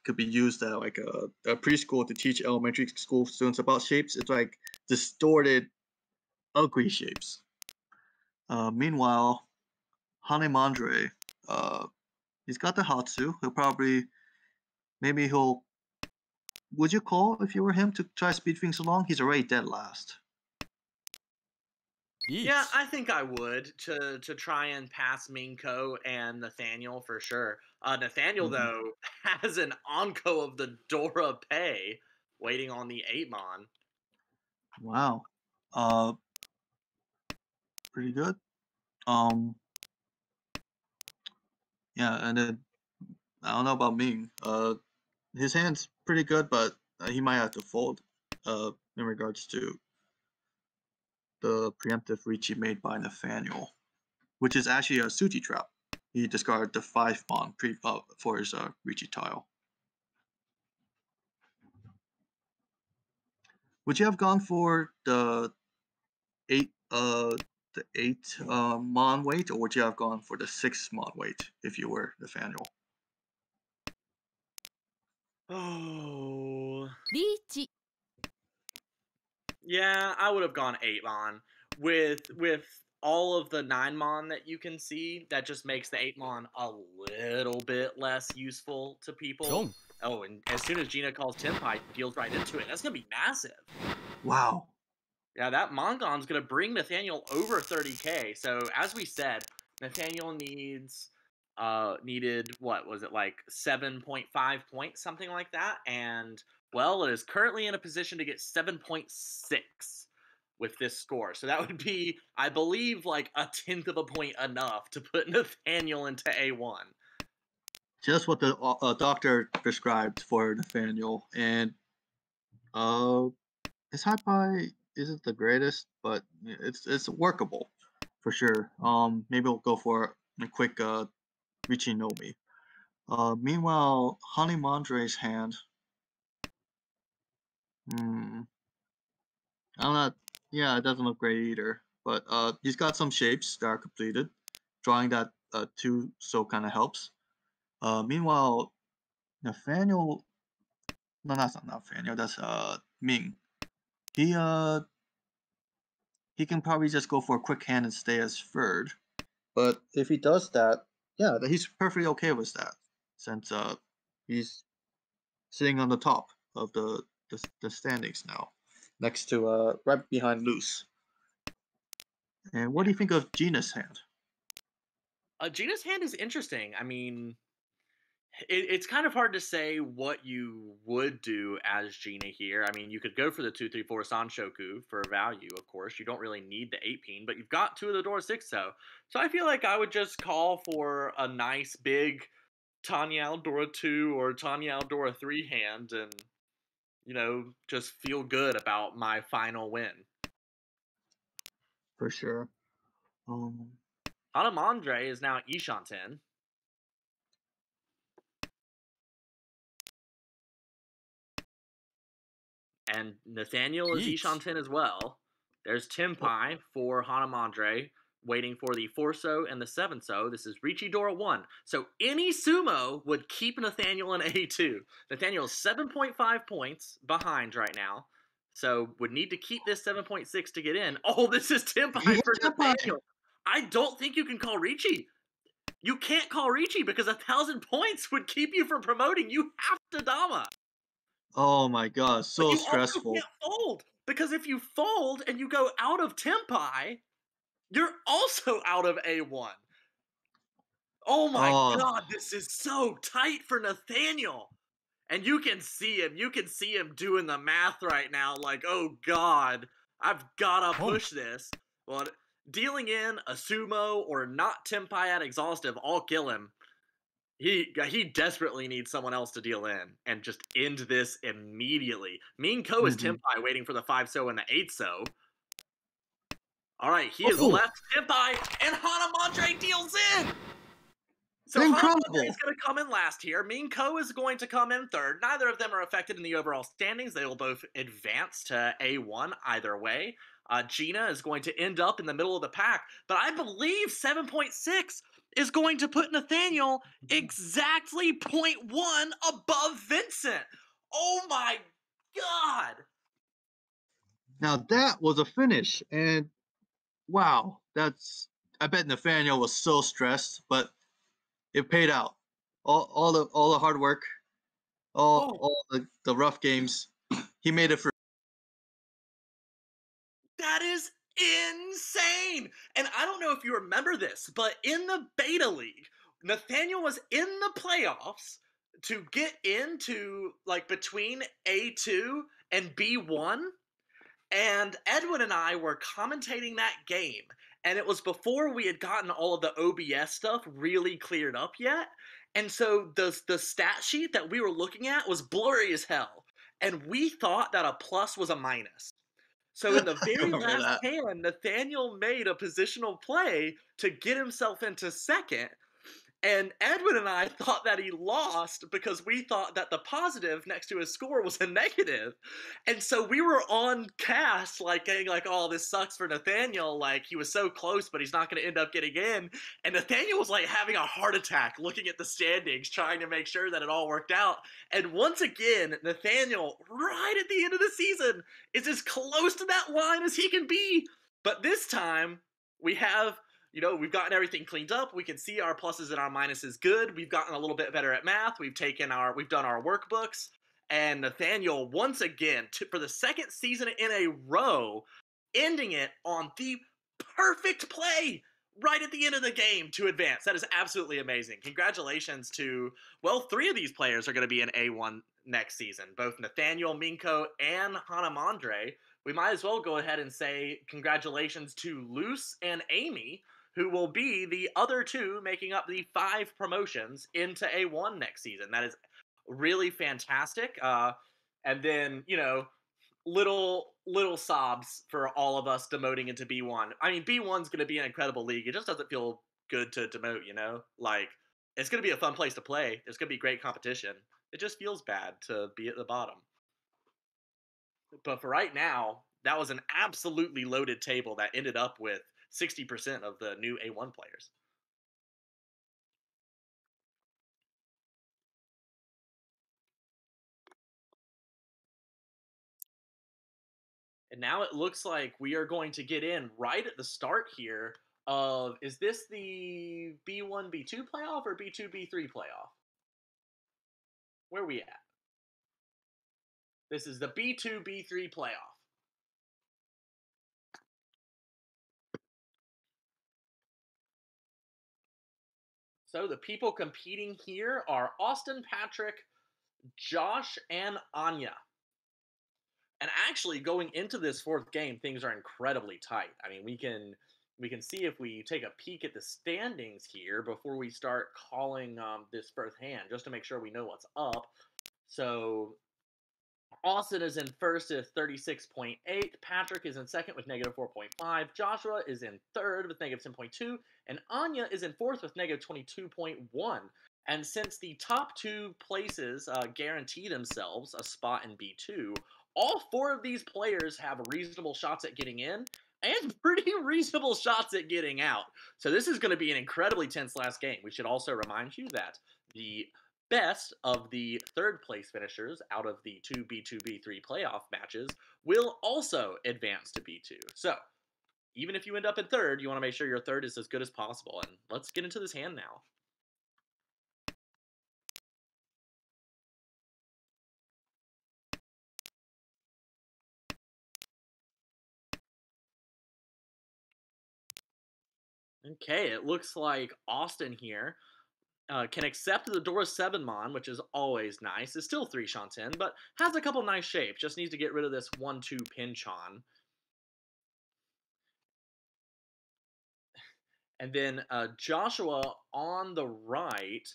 could be used at like a preschool to teach elementary school students about shapes. It's like distorted, ugly shapes. Meanwhile, Hanemandre, he's got the Hatsu. He'll probably, maybe he'll. Would you call if you were him to try speed things along? He's already dead last. Yeah, I think I would to try and pass Minko and Nathaniel for sure. Nathaniel Mhm. though has an Onko of the Dora Pay waiting on the 8mon. Wow. Pretty good. Yeah, and then I don't know about Ming. His hand's pretty good, but he might have to fold. In regards to the preemptive reach he made by Nathaniel, which is actually a Suji trap. He discarded the 5 mon for his Ricci tile. Would you have gone for the 8 mon weight, or would you have gone for the 6 mon weight if you were Nathaniel? Oh. リーチ Yeah, I would have gone 8mon. With all of the 9mon that you can see, that just makes the 8mon a little bit less useful to people. Boom. Oh, and as soon as Gina calls Tenpai, deals right into it. That's gonna be massive. Wow. Yeah, that Mongon's gonna bring Nathaniel over 30k. So as we said, Nathaniel needed what was it, like 7.5 points, something like that, and well, it is currently in a position to get 7.6 with this score. So that would be, I believe, like a 1/10 of a point enough to put Nathaniel into A1. Just what the doctor prescribed for Nathaniel, and his high pie isn't the greatest, but it's workable for sure. Maybe we'll go for a quick Richinomi. Meanwhile, Hanemandre's hand. I'm not. Yeah, it doesn't look great either. But he's got some shapes that are completed. Drawing that 2 so kind of helps. Meanwhile, Nathaniel. No, that's not Nathaniel. That's Ming. He can probably just go for a quick hand and stay as third. But if he does that, yeah, he's perfectly okay with that, since he's sitting on the top of the standings now, next to right behind Luce. And what do you think of Gina's hand? Gina's hand is interesting. I mean, it's kind of hard to say what you would do as Gina here. I mean, you could go for the 2/3/4 Sanshoku for value, of course. You don't really need the 8 pin, but you've got 2 of the Dora 6 so. So I feel like I would just call for a nice big Tanya Aldora 2 or Tanya Aldora 3 hand and, you know, just feel good about my final win. For sure. Hanemandre is now Ishanten. And Nathaniel is Yeet. Ishanten as well. There's Tenpai for Hanemandre, waiting for the 4-so and the 7-so. This is Richidora 1. So any sumo would keep Nathaniel in A2. Nathaniel's 7.5 points behind right now. So would need to keep this 7.6 to get in. Oh, this is Tenpai for Nathaniel. I don't think you can call Ricci. You can't call Ricci because 1,000 points would keep you from promoting. You have to Dama. Oh my god, so you stressful. Also can't fold, because if you fold and you go out of Tenpai, you're also out of A1. Oh my god, this is so tight for Nathaniel. And you can see him. You can see him doing the math right now, like, oh god, I've gotta push this. Well, dealing in a sumo or not Tenpai at exhaustive, I'll kill him. He desperately needs someone else to deal in and just end this immediately. Minko is Tenpai waiting for the 5-so and the 8-so. All right, he is left Tenpai, and Hanemandre deals in. So Incredible. Hanamandre is going to come in last here. Minko is going to come in third. Neither of them are affected in the overall standings. They will both advance to A1 either way. Gina is going to end up in the middle of the pack. But I believe 7.6 is going to put Nathaniel exactly 0.1 above Vincent. Oh my God. Now that was a finish, and wow, I bet Nathaniel was so stressed, but it paid out. All the hard work, all the rough games, he made it through. That is insane. And I don't know if you remember this, but in the Beta League, Nathaniel was in the playoffs to get into like between A2 and B1. And Edwin and I were commentating that game. And it was before we had gotten all of the OBS stuff really cleared up yet. And so the stat sheet that we were looking at was blurry as hell. And we thought that a plus was a minus. So in the very last hand, Nathaniel made a positional play to get himself into second. And Edwin and I thought that he lost because we thought that the positive next to his score was a negative. And so we were on cast, like, getting like, oh, this sucks for Nathaniel. Like, he was so close, but he's not going to end up getting in. And Nathaniel was, like, having a heart attack looking at the standings, trying to make sure that it all worked out. And once again, Nathaniel, right at the end of the season, is as close to that line as he can be. But this time, we have... we've gotten everything cleaned up. We can see our pluses and our minuses good. We've gotten a little bit better at math. We've done our workbooks. And Nathaniel, once again, for the second season in a row, ending it on the perfect play right at the end of the game to advance. That is absolutely amazing. Congratulations to, well, 3 of these players are going to be in A1 next season. Both Nathaniel, Minko, and Hanamandre. We might as well go ahead and say congratulations to Luce and Amy, who will be the other 2 making up the 5 promotions into A1 next season. That is really fantastic. And then, little sobs for all of us demoting into B1. I mean, B1's going to be an incredible league. It just doesn't feel good to demote, Like, it's going to be a fun place to play. There's going to be great competition. It just feels bad to be at the bottom. But for right now, that was an absolutely loaded table that ended up with 60% of the new A1 players. And now it looks like we are going to get in right at the start here of, is this the B1, B2 playoff or B2, B3 playoff? Where are we at? This is the B2, B3 playoff. So the people competing here are Austin, Patrick, Josh, and Anya. And actually, going into this 4th game, things are incredibly tight. I mean, we can see if we take a peek at the standings here before we start calling this 1st hand, just to make sure we know what's up. So Austin is in first at 36.8. Patrick is in second with negative 4.5. Joshua is in third with negative 10.2. And Anya is in fourth with negative 22.1. And since the top 2 places guarantee themselves a spot in B2, all 4 of these players have reasonable shots at getting in and pretty reasonable shots at getting out. So this is going to be an incredibly tense last game. We should also remind you that the best of the 3rd place finishers out of the 2 B2, B3 playoff matches will also advance to B2. So even if you end up in 3rd, you want to make sure your 3rd is as good as possible. And let's get into this hand now. Okay, it looks like Austin here can accept the Dora 7 Mon, which is always nice. It's still 3 Shanten, but has a couple nice shapes. Just needs to get rid of this 1-2 Pinchon. And then Joshua on the right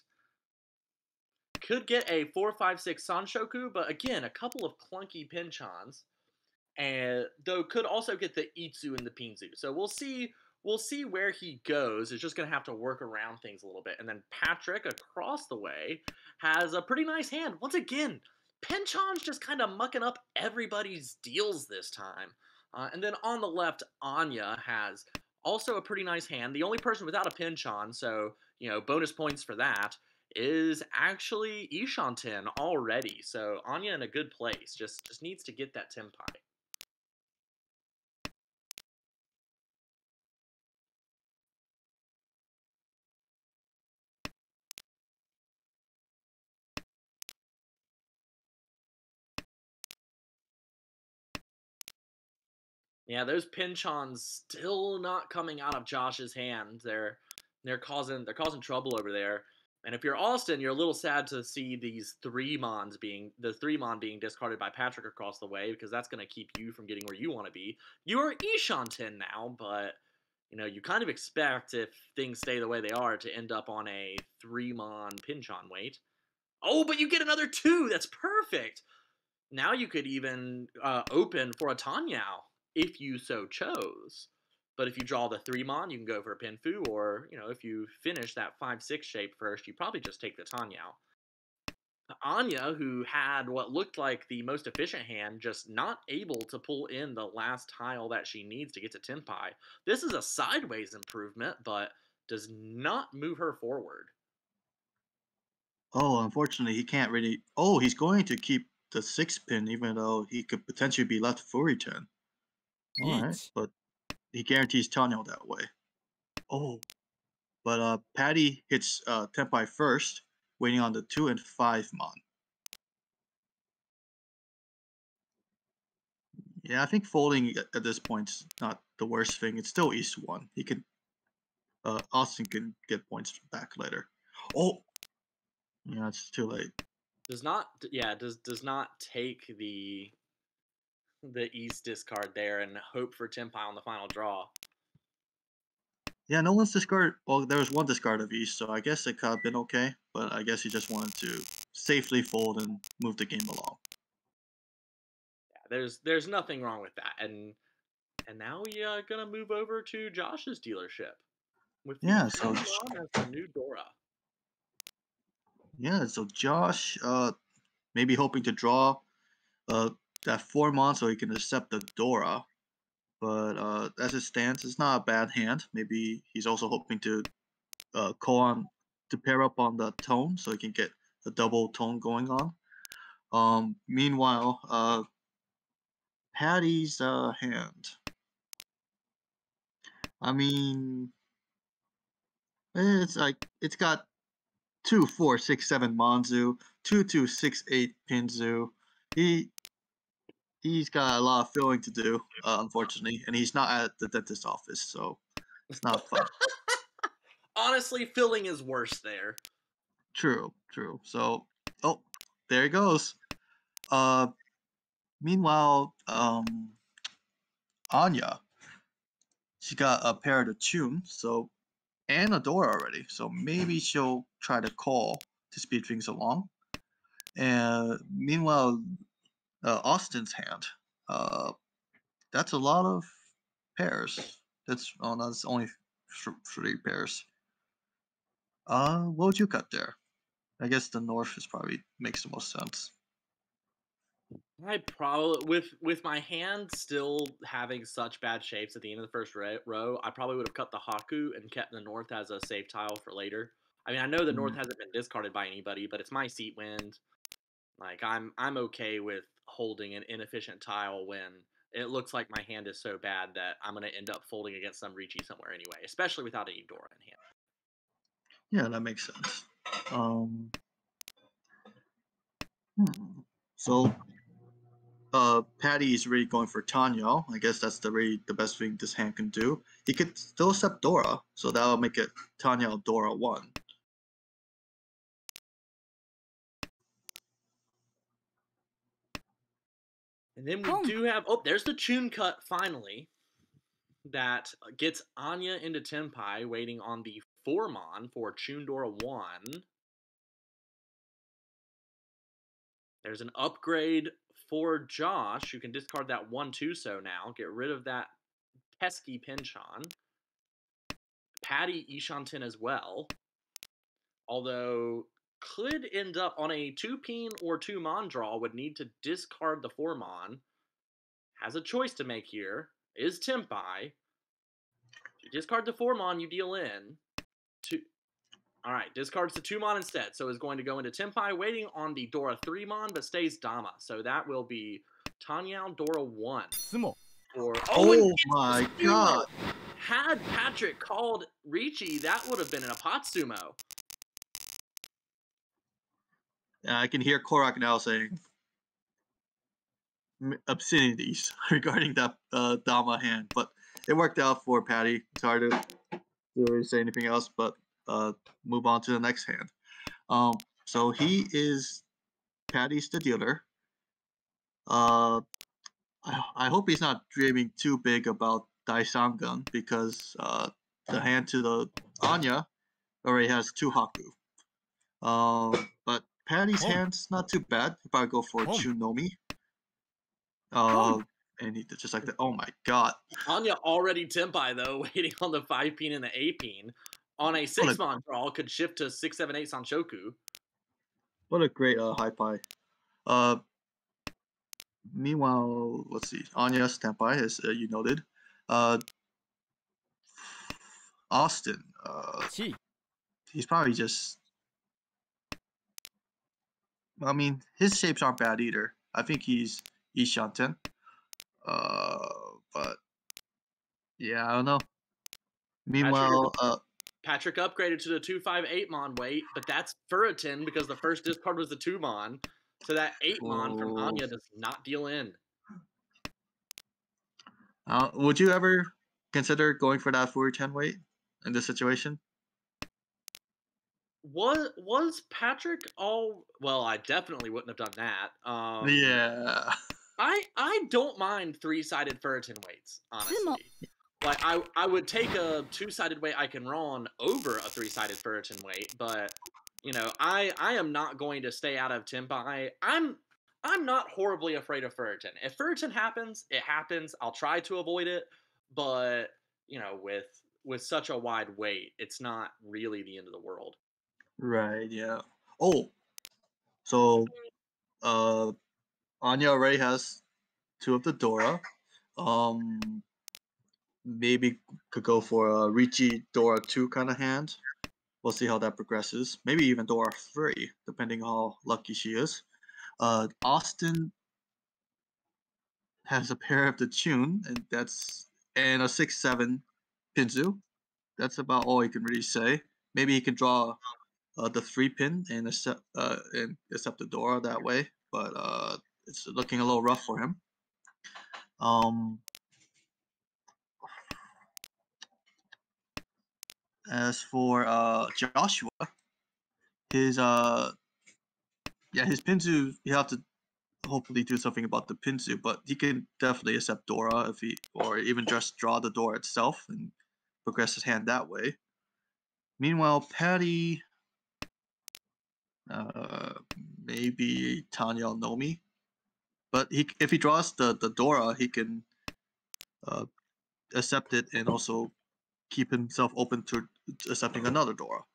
could get a 4-5-6 Sanshoku, but again, a couple of clunky Pinchons. And though could also get the Itsu and the Pinzu. So we'll see we'll see where he goes. It's just going to have to work around things a little bit. And then Patrick across the way has a pretty nice hand. Once again, Pinchon's just kind of mucking up everybody's deals this time. And then on the left, Anya has also a pretty nice hand. The only person without a Pinchon, so, bonus points for that, is actually Ishanten already. So Anya in a good place. Just needs to get that Tenpai. Yeah, those Pinchons still not coming out of Josh's hand. They're causing trouble over there. And if you're Austin, you're a little sad to see these three Mons being discarded by Patrick across the way, because that's going to keep you from getting where you want to be. You are Ishanten now, but you kind of expect, if things stay the way they are, to end up on a 3-Mon Pinchon wait. Oh, but you get another 2. That's perfect. Now you could even open for a Tanyao if you so chose. But if you draw the 3-Mon, you can go for a Pinfu, or, if you finish that 5-6 shape first, you probably just take the Tanyao. Anya, who had what looked like the most efficient hand, just not able to pull in the last tile that she needs to get to Tenpai. This is a sideways improvement, but does not move her forward. Oh, unfortunately, he can't really. Oh, he's going to keep the 6-pin, even though he could potentially be left Furiton. All right, Yeet. but he guarantees Tano that way. Oh, but Patty hits Tenpai first, waiting on the 2 and 5-Mon. Yeah, I think folding at this point is not the worst thing. It's still East 1. He can. Austin can get points back later. Oh, yeah, it's too late. Does not take the East discard there and hope for Tenpai on the final draw. Yeah, no one's discarded. Well, there was one discard of East, so I guess it could have been okay. But I guess he just wanted to safely fold and move the game along. Yeah, there's nothing wrong with that. And now we are gonna move over to Josh's dealership with the Yeah, so Pokemon as the new Dora. yeah, so Josh, maybe hoping to draw that 4-Mon so he can accept the Dora. But as it stands, it's not a bad hand. Maybe he's also hoping to call on to pair up on the tone so he can get a double tone going on. Meanwhile, Patty's hand. I mean, it's like it's got 2, 4, 6, 7 Monzu, 2, 2, 6, 8 Pinzu. He's got a lot of filling to do, unfortunately, and he's not at the dentist office, so it's not fun. Honestly, filling is worse there. True. So, oh, there he goes. Uh, Meanwhile, Anya, she got a pair to tune, and a door already, so maybe she'll try to call to speed things along. And meanwhile, Austin's hand, that's a lot of pairs. That's only 3 pairs. What would you cut there? I guess the north is probably makes the most sense. I probably, with my hand still having such bad shapes at the end of the first row, I probably would have cut the Haku and kept the north as a safe tile for later. I mean, I know the north hasn't been discarded by anybody, but it's my seat wind. Like, I'm okay with holding an inefficient tile when it looks like my hand is so bad that I'm gonna end up folding against some Ricci somewhere anyway, especially without a Eudora in hand. Yeah, that makes sense. So, Patty is really going for Tanyo. I guess that's the best thing this hand can do. He could still accept Dora, so that'll make it Tanyo Dora 1. And then we do have, there's the Chun cut finally that gets Anya into Tenpai, waiting on the 4-Mon for Chundora 1. There's an upgrade for Josh, who can discard that 1-2 so now, get rid of that pesky Pinchon. Patty Ishanten as well. Although could end up on a 2-peen or 2-mon draw, would need to discard the 4-mon. Has a choice to make here. Is Tempai. You discard the 4-mon, you deal in. Alright, discards the 2-mon instead. So is going to go into Tempai, waiting on the Dora 3-mon, but stays Dama. So that will be Tanyao Dora 1. 相撲 Or Oh my god! Had Patrick called Ricci, that would have been an Apatsumo. Yeah, I can hear Korak now saying obscenities regarding that Dama hand, but it worked out for Patty. It's hard to really say anything else, but move on to the next hand. So he is Patty's the dealer. I hope he's not dreaming too big about Daisangun because the hand to the Anya already has 2 Haku. But Patty's hand's not too bad. If I go for Chunomi. And he did just like that. Oh my god. Anya already Tempai though, waiting on the 5-peen and the 8-peen. On a 6-mon draw, could shift to 6, 7, 8 Sanshoku. What a great high-pie. Meanwhile, let's see. Anya's Tempai, as you noted. Austin. 地位 He's probably just. I mean, his shapes aren't bad either. I think he's Ishanten. But yeah, I don't know. Meanwhile, Patrick upgraded to the 2/5/8-mon weight, but that's Furitin because the first discard was the 2-mon. So that 8-mon from Anya does not deal in. would you ever consider going for that 410 weight in this situation? Was Patrick all? Well, I definitely wouldn't have done that. Yeah. I don't mind 3-sided Furitin weights, honestly. Like I would take a 2-sided weight Ikenron over a 3-sided Furitin weight, but you know, I am not going to stay out of Tempai. I'm not horribly afraid of Furitin. If Furitin happens, it happens. I'll try to avoid it, but you know, with such a wide weight, it's not really the end of the world. Right, yeah. Oh, so Anya already has 2 of the Dora. Maybe could go for a Ricci Dora 2 kind of hand. We'll see how that progresses. Maybe even Dora 3, depending on how lucky she is. Austin has a pair of the Tune, and a 6/7 Pinzu. That's about all he can really say. Maybe he can draw the 3-pin and accept the Dora that way, but it's looking a little rough for him. As for Joshua, his Pinzu, you have to hopefully do something about the Pinzu, but he can definitely accept Dora or even just draw the Dora itself and progress his hand that way. Meanwhile, Patty, maybe Tanya Nomi, but if he draws the Dora, he can accept it and also keep himself open to accepting another Dora.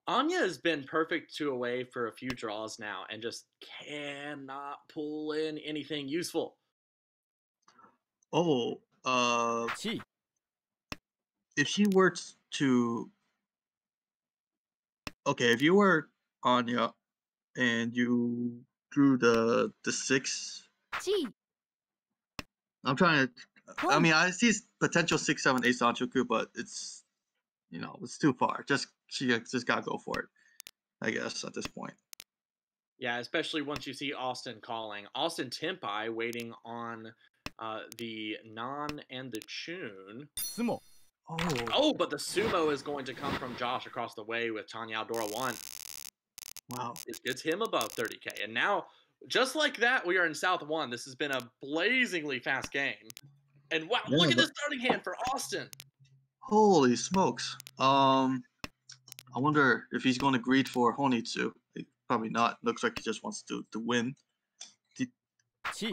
Anya has been perfect 2 away for a few draws now and just cannot pull in anything useful. Oh, 地位 if she were to. Okay, if you were Anya and you drew the 6. 地位 I'm trying to. I mean, I see potential 6, 7, 8 Sanchoku, but it's it's too far. She just gotta go for it, I guess, at this point. Yeah, especially once you see Austin calling. Austin Tempai waiting on the Non and the Chun. 相撲 Oh, but the Sumo is going to come from Josh across the way with Tanya Dora 1. Wow. It gets him above 30k. And now, just like that, we are in South 1. This has been a blazingly fast game. And wow, look at the starting hand for Austin. Holy smokes. I wonder if he's going to greed for Honitsu. probably not. Looks like he just wants to win. The, 七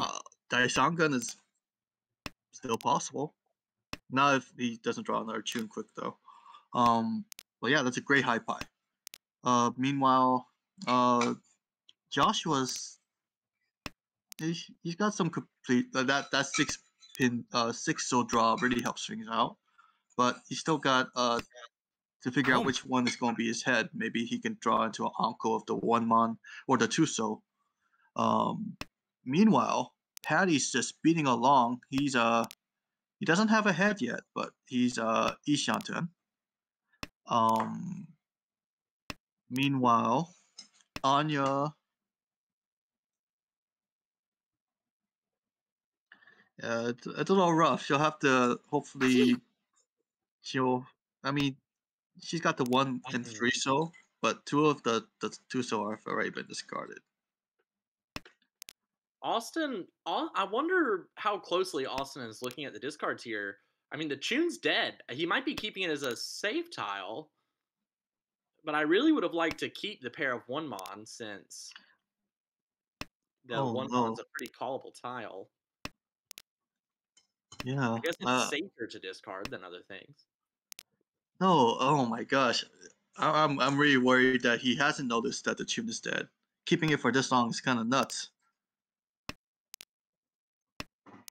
Daishangun is still possible. Not if he doesn't draw another tune quick though. But yeah, that's a great high pie. Meanwhile, Joshua's he's got some complete that 6-pin 6-so draw really helps things out. But he's still got to figure out which one is going to be his head. Maybe he can draw into an Anko of the 1-mon or the 2-so. Meanwhile, Patty's just speeding along. He doesn't have a head yet, but he's Ishanten. Meanwhile, Anya. It's a little rough. She'll have to hopefully. I mean, she's got the 1 and 3-so, but 2 of the 2-so have already been discarded. Austin, I wonder how closely Austin is looking at the discards here. I mean, the tune's dead. He might be keeping it as a save tile, but I really would have liked to keep the pair of 1-mon since the 1-mon's a pretty callable tile. Yeah. I guess it's safer to discard than other things. No, oh my gosh. I'm really worried that he hasn't noticed that the tune is dead. Keeping it for this long is kind of nuts.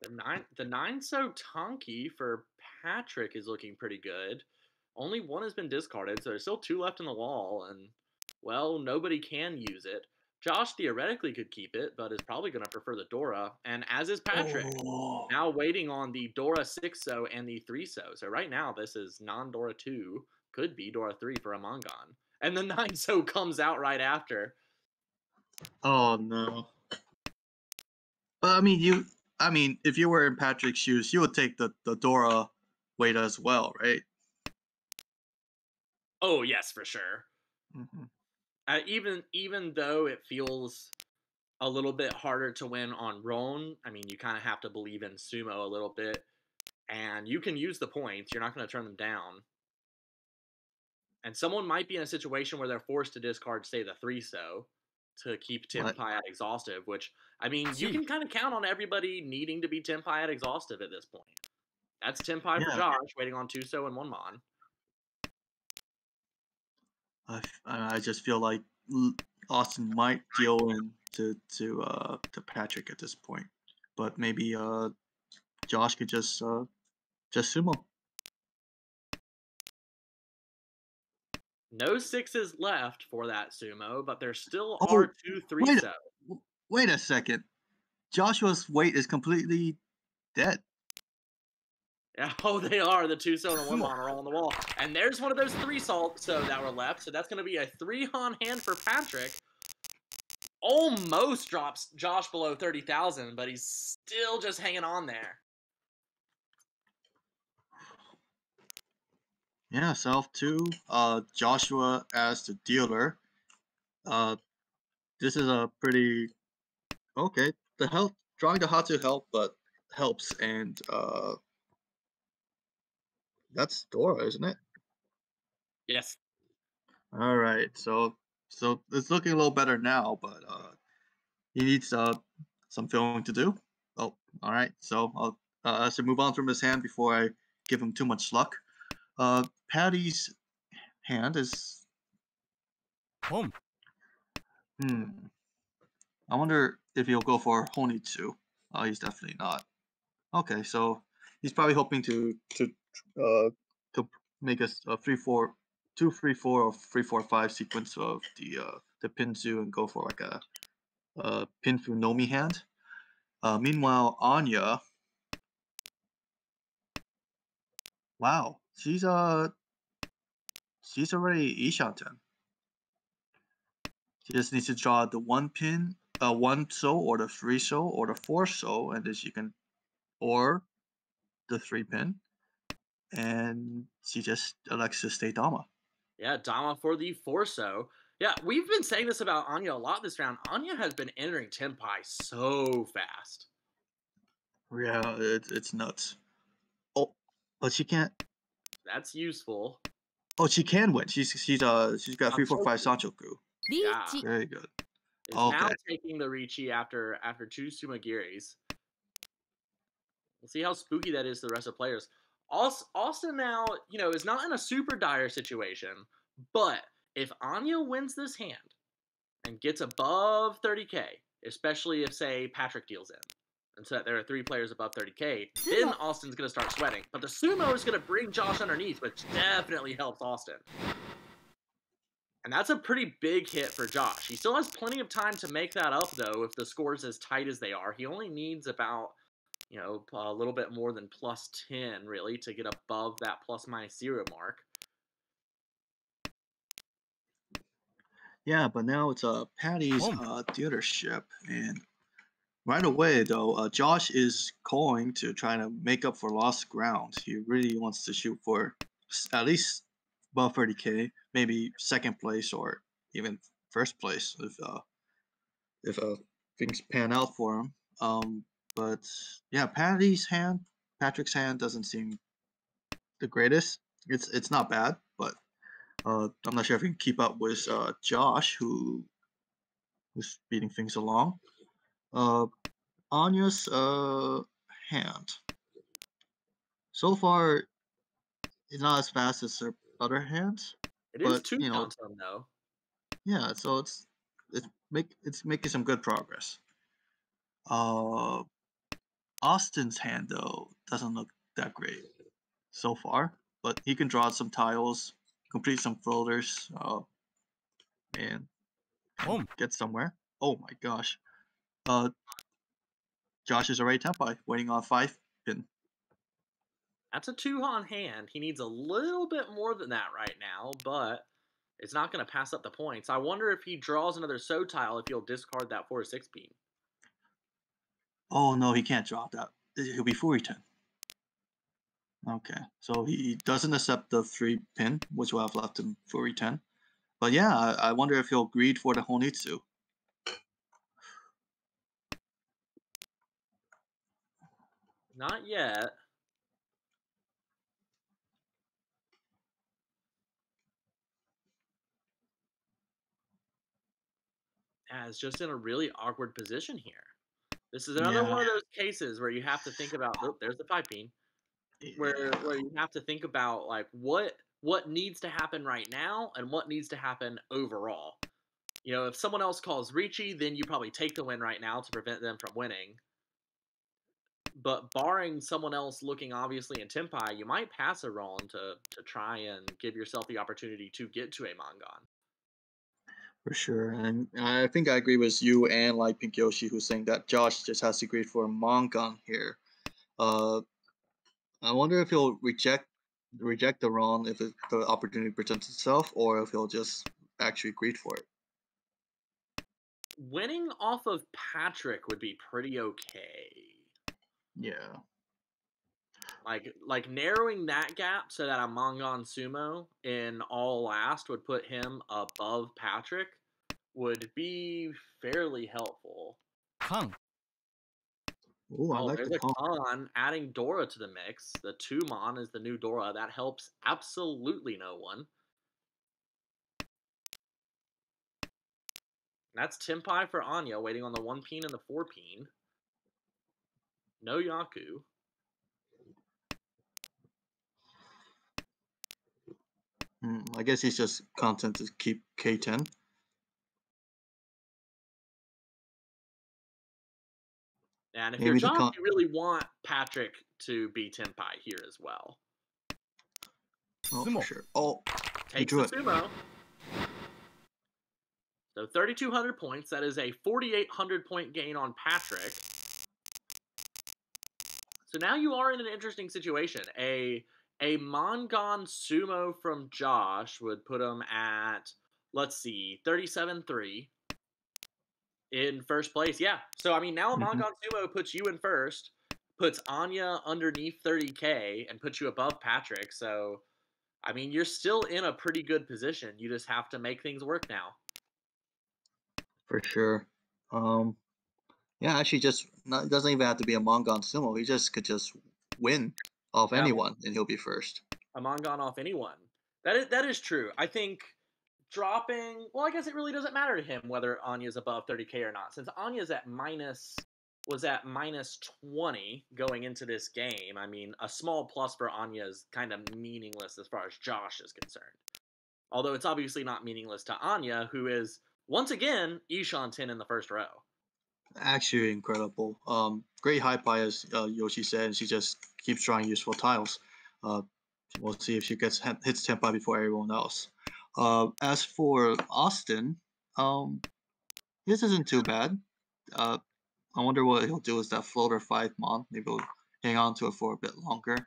The 9-so Tonki for Patrick is looking pretty good. Only 1 has been discarded, so there's still 2 left in the wall, and, well, nobody can use it. Josh theoretically could keep it, but is probably going to prefer the Dora, and as is Patrick. Oh. Now waiting on the Dora 6-so and the 3-so. So right now, this is non-Dora 2, could be Dora 3 for Amongon. And the 9-so comes out right after. Oh, no. But, I mean, if you were in Patrick's shoes, you would take the Dora weight as well, right? Oh, yes, for sure. Mm-hmm. Even though it feels a little bit harder to win on Roan, I mean, you kind of have to believe in Sumo a little bit. And you can use the points. You're not going to turn them down. And someone might be in a situation where they're forced to discard, say, the 3-so to keep Tenpai at exhaustive, which, I mean, you can kind of count on everybody needing to be Tenpai at exhaustive at this point. That's Tenpai for Josh, waiting on 2-so and 1-mon. I just feel like Austin might deal in to Patrick at this point, but maybe Josh could just sumo. No 6s left for that sumo, but there still are 2 3-so. Wait a second. Joshua's weight is completely dead. Yeah, oh, they are. The 2-so and the 1-mon are all on the wall. And there's one of those 3-so that were left. So that's going to be a 3-on hand for Patrick. Almost drops Josh below 30,000, but he's still just hanging on there. Yeah, self 2. Joshua as the dealer. This is a pretty okay. The help drawing the Hatu help, but helps, and that's Dora, isn't it? Yes. All right, so it's looking a little better now, but he needs some filling to do. Oh, all right. So I'll move on from his hand before I give him too much luck. Patty's hand is. Home. I wonder if he'll go for Honitsu. He's definitely not. Okay, so he's probably hoping to make a 3-4, 2-3-4 or 3-4-5 sequence of the Pinzu and go for like a Pinfu Nomi hand. Meanwhile, Anya. Wow, she's already Ishanten. She just needs to draw the 1-pin, 1-so or the 3-so or the 4-so, and then she can, or the 3-pin, and she just elects to stay Dama. Yeah, Dama for the 4-so. Yeah, we've been saying this about Anya a lot this round. Anya has been entering Tenpai so fast. Yeah, it's nuts. Oh, but she can't. That's useful. Oh, she can win. She's got 3-4-5 Sanchoku. Yeah. Very good. Is now Okay. taking the Ricci after 2 Sumagiris. We'll see how spooky that is to the rest of the players. Austin now, is not in a super dire situation, but if Anya wins this hand and gets above 30k, especially if, say, Patrick deals in, and so that there are 3 players above 30k, then Austin's going to start sweating. But the sumo is going to bring Josh underneath, which definitely helps Austin. And that's a pretty big hit for Josh. He still has plenty of time to make that up, though, if the score's as tight as they are. He only needs about, a little bit more than plus 10, really, to get above that plus-minus-0 mark. Yeah, but now it's Patty's dealership, and right away though, Josh is calling to try to make up for lost ground. He really wants to shoot for at least above 30k, maybe second place or even first place if things pan out for him. But yeah, Patrick's hand doesn't seem the greatest. It's not bad, but I'm not sure if he can keep up with Josh, who's speeding things along. Anya's hand. So far, it's not as fast as her other hands, It is but 2 counts on, though. yeah. So it's making some good progress. Austin's hand though doesn't look that great so far, but he can draw some tiles, complete some floaters, and get somewhere. Oh my gosh. Josh is already tempai, waiting on 5 pin. That's a 2-han hand. He needs a little bit more than that right now, but it's not going to pass up the points. I wonder if he draws another So tile, if he'll discard that 4-6 beam. Oh no, he can't drop that. He'll be full return. Okay, so he doesn't accept the 3 pin, which will have left him full return. But yeah, I wonder if he'll greed for the Honitsu. Not yet. Yeah, it's just in a really awkward position here. This is another one of those cases where you have to think about. Oh, there's the 5 beam. Where you have to think about like what needs to happen right now and what needs to happen overall. If someone else calls Ricci, then you probably take the win right now to prevent them from winning. But barring someone else looking obviously in Tempai, you might pass a Ron to try and give yourself the opportunity to get to a Mongon. For sure, and I think I agree with you and like Pink Yoshi, who's saying that Josh just has to greed for a Mongon here. I wonder if he'll reject the Ron if the opportunity presents itself, or if he'll just actually greed for it. Winning off of Patrick would be pretty okay. Yeah. Like narrowing that gap so that a Mongon Sumo in all last would put him above Patrick would be fairly helpful. Ooh, I like there's the a Khan adding Dora to the mix. The 2-mon is the new Dora. That helps absolutely no one. That's Tempai for Anya, waiting on the 1 peen and the 4 peen. No Yaku. I guess he's just content to keep K10. And if you're Josh, you really want Patrick to be Tempai here as well. Oh, for sure. Oh, takes the sumo. So 3,200 points. That is a 4,800 point gain on Patrick. So now you are in an interesting situation. A Mongon Sumo from Josh would put him at, let's see, 37-3 in first place. Yeah. So, I mean, now a Mongon Sumo puts you in first, puts Anya underneath 30k, and puts you above Patrick. So, I mean, you're still in a pretty good position. You just have to make things work now. For sure. Yeah, actually, it doesn't even have to be a Mongon Sumo. He could just win off anyone, and he'll be first. A Mongon off anyone. That is true. I think dropping. Well, I guess it really doesn't matter to him whether Anya's above 30k or not, since Anya's at minus 20 going into this game. I mean, a small plus for Anya is kind of meaningless as far as Josh is concerned. Although it's obviously not meaningless to Anya, who is once again Ishan 10 in the first row. Actually incredible. Great high pie, as Yoshi said, and she just keeps trying useful tiles. We'll see if she hits Tenpai before everyone else. As for Austin, this isn't too bad. I wonder what he'll do with that floater 5 mon. Maybe he'll hang on to it for a bit longer.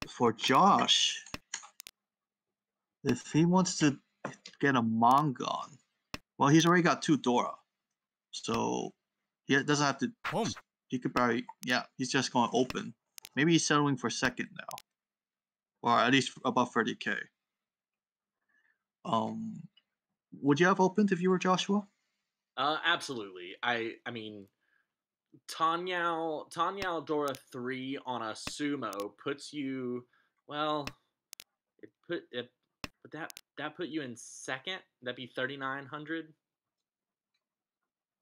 For Josh, if he wants to get a Mongon, well, he's already got 2 Dora. So he doesn't have to. Boom. He could probably, yeah, he's just going to open. Maybe he's settling for second now, or at least above 30k. Would you have opened if you were Joshua? Absolutely. I mean, Tanyao Dora 3 on a sumo puts you, well, but that put you in second. That'd be 3,900.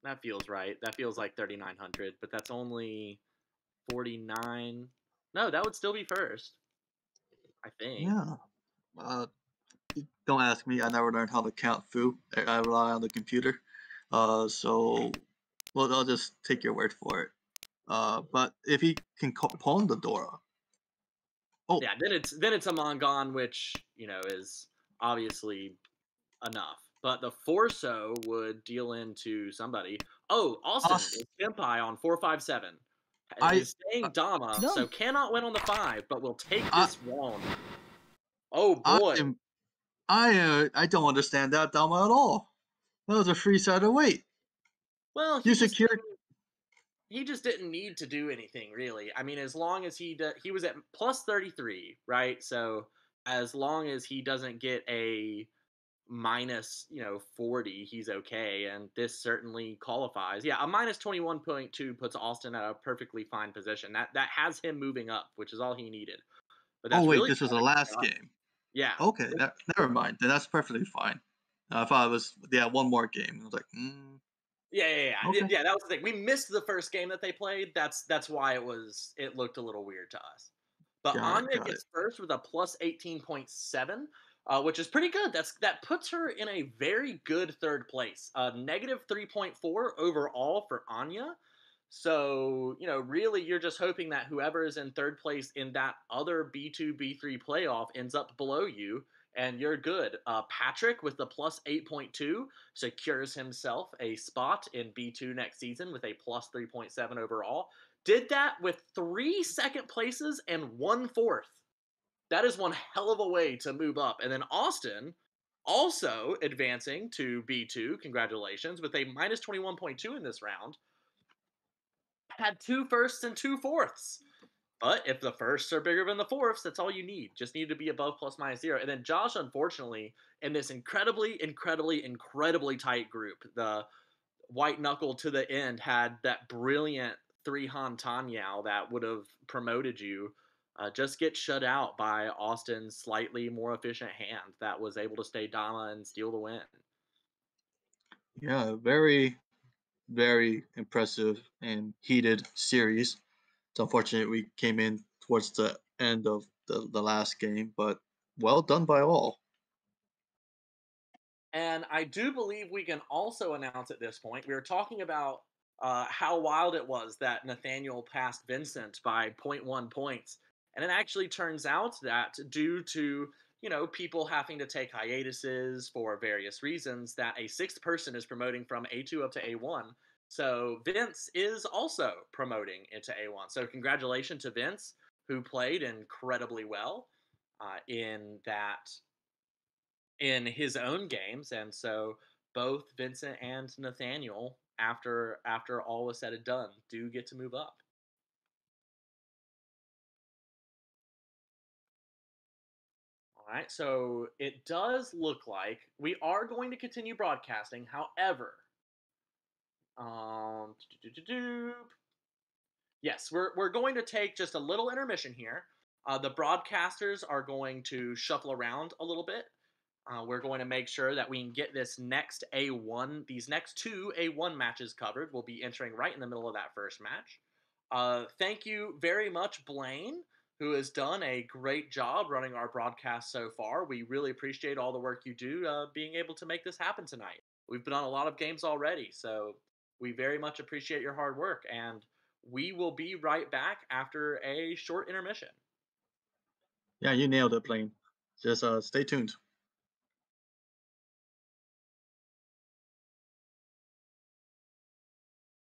That feels right. That feels like 3,900, but that's only 49. No, that would still be first, I think. Yeah. Don't ask me. I never learned how to count foo. I rely on the computer. So, well, I'll just take your word for it. But if he can pawn the Dora. Oh. Yeah, then it's a Mongon, which, is obviously enough. But the Forso would deal into somebody. Oh, Austin is Senpai on 457. Is staying Dama, so cannot win on the 5, but will take this round. Oh boy. I don't understand that Dama at all. That was a free-sided weight. Well, you secured. He just didn't need to do anything, really. I mean, as long as he was at plus 33, right? So as long as he doesn't get a minus 40, he's okay, and this certainly qualifies. Yeah, a minus 21.2 puts Austin at a perfectly fine position. That has him moving up, which is all he needed. But that's really this was the last game. Yeah. Okay, never mind. Then that's perfectly fine. I thought it was one more game. I was like, Yeah. Okay. Yeah, that was the thing. We missed the first game that they played. That's why it looked a little weird to us. But Anya gets first with a plus 18.7. Which is pretty good. That puts her in a very good third place. Negative 3.4 overall for Anya. So, really you're just hoping that whoever is in third place in that other B2, B3 playoff ends up below you, and you're good. Patrick with the plus 8.2 secures himself a spot in B2 next season with a plus 3.7 overall. Did that with 3 second places and 1 fourth. That is one hell of a way to move up. And then Austin also advancing to B2, congratulations, with a minus 21.2 in this round. Had 2 firsts and 2 fourths. But if the firsts are bigger than the fourths, that's all you need. Just need to be above plus minus 0. And then Josh, unfortunately, in this incredibly tight group, the white knuckle to the end had that brilliant 3-Han Tanyao that would have promoted you. Just get shut out by Austin's slightly more efficient hand that was able to stay Dama and steal the win. Yeah, very, very impressive and heated series. It's unfortunate we came in towards the end of the last game, but well done by all. And I do believe we can also announce at this point, we were talking about how wild it was that Nathaniel passed Vincent by 0.1 points. And it actually turns out that due to, people having to take hiatuses for various reasons, that a 6th person is promoting from A2 up to A1. So Vince is also promoting into A1. So congratulations to Vince, who played incredibly well in his own games. And so both Vincent and Nathaniel, after all was said and done, do get to move up. All right, so it does look like we are going to continue broadcasting. However, yes, we're going to take just a little intermission here. The broadcasters are going to shuffle around a little bit. We're going to make sure that we can get this next A1, these next two A1 matches covered. We'll be entering right in the middle of that first match. Thank you very much, Blaine, who has done a great job running our broadcast so far. We really appreciate all the work you do being able to make this happen tonight. We've been on a lot of games already, so we very much appreciate your hard work. And we will be right back after a short intermission. Yeah, you nailed it, Blaine. Just stay tuned.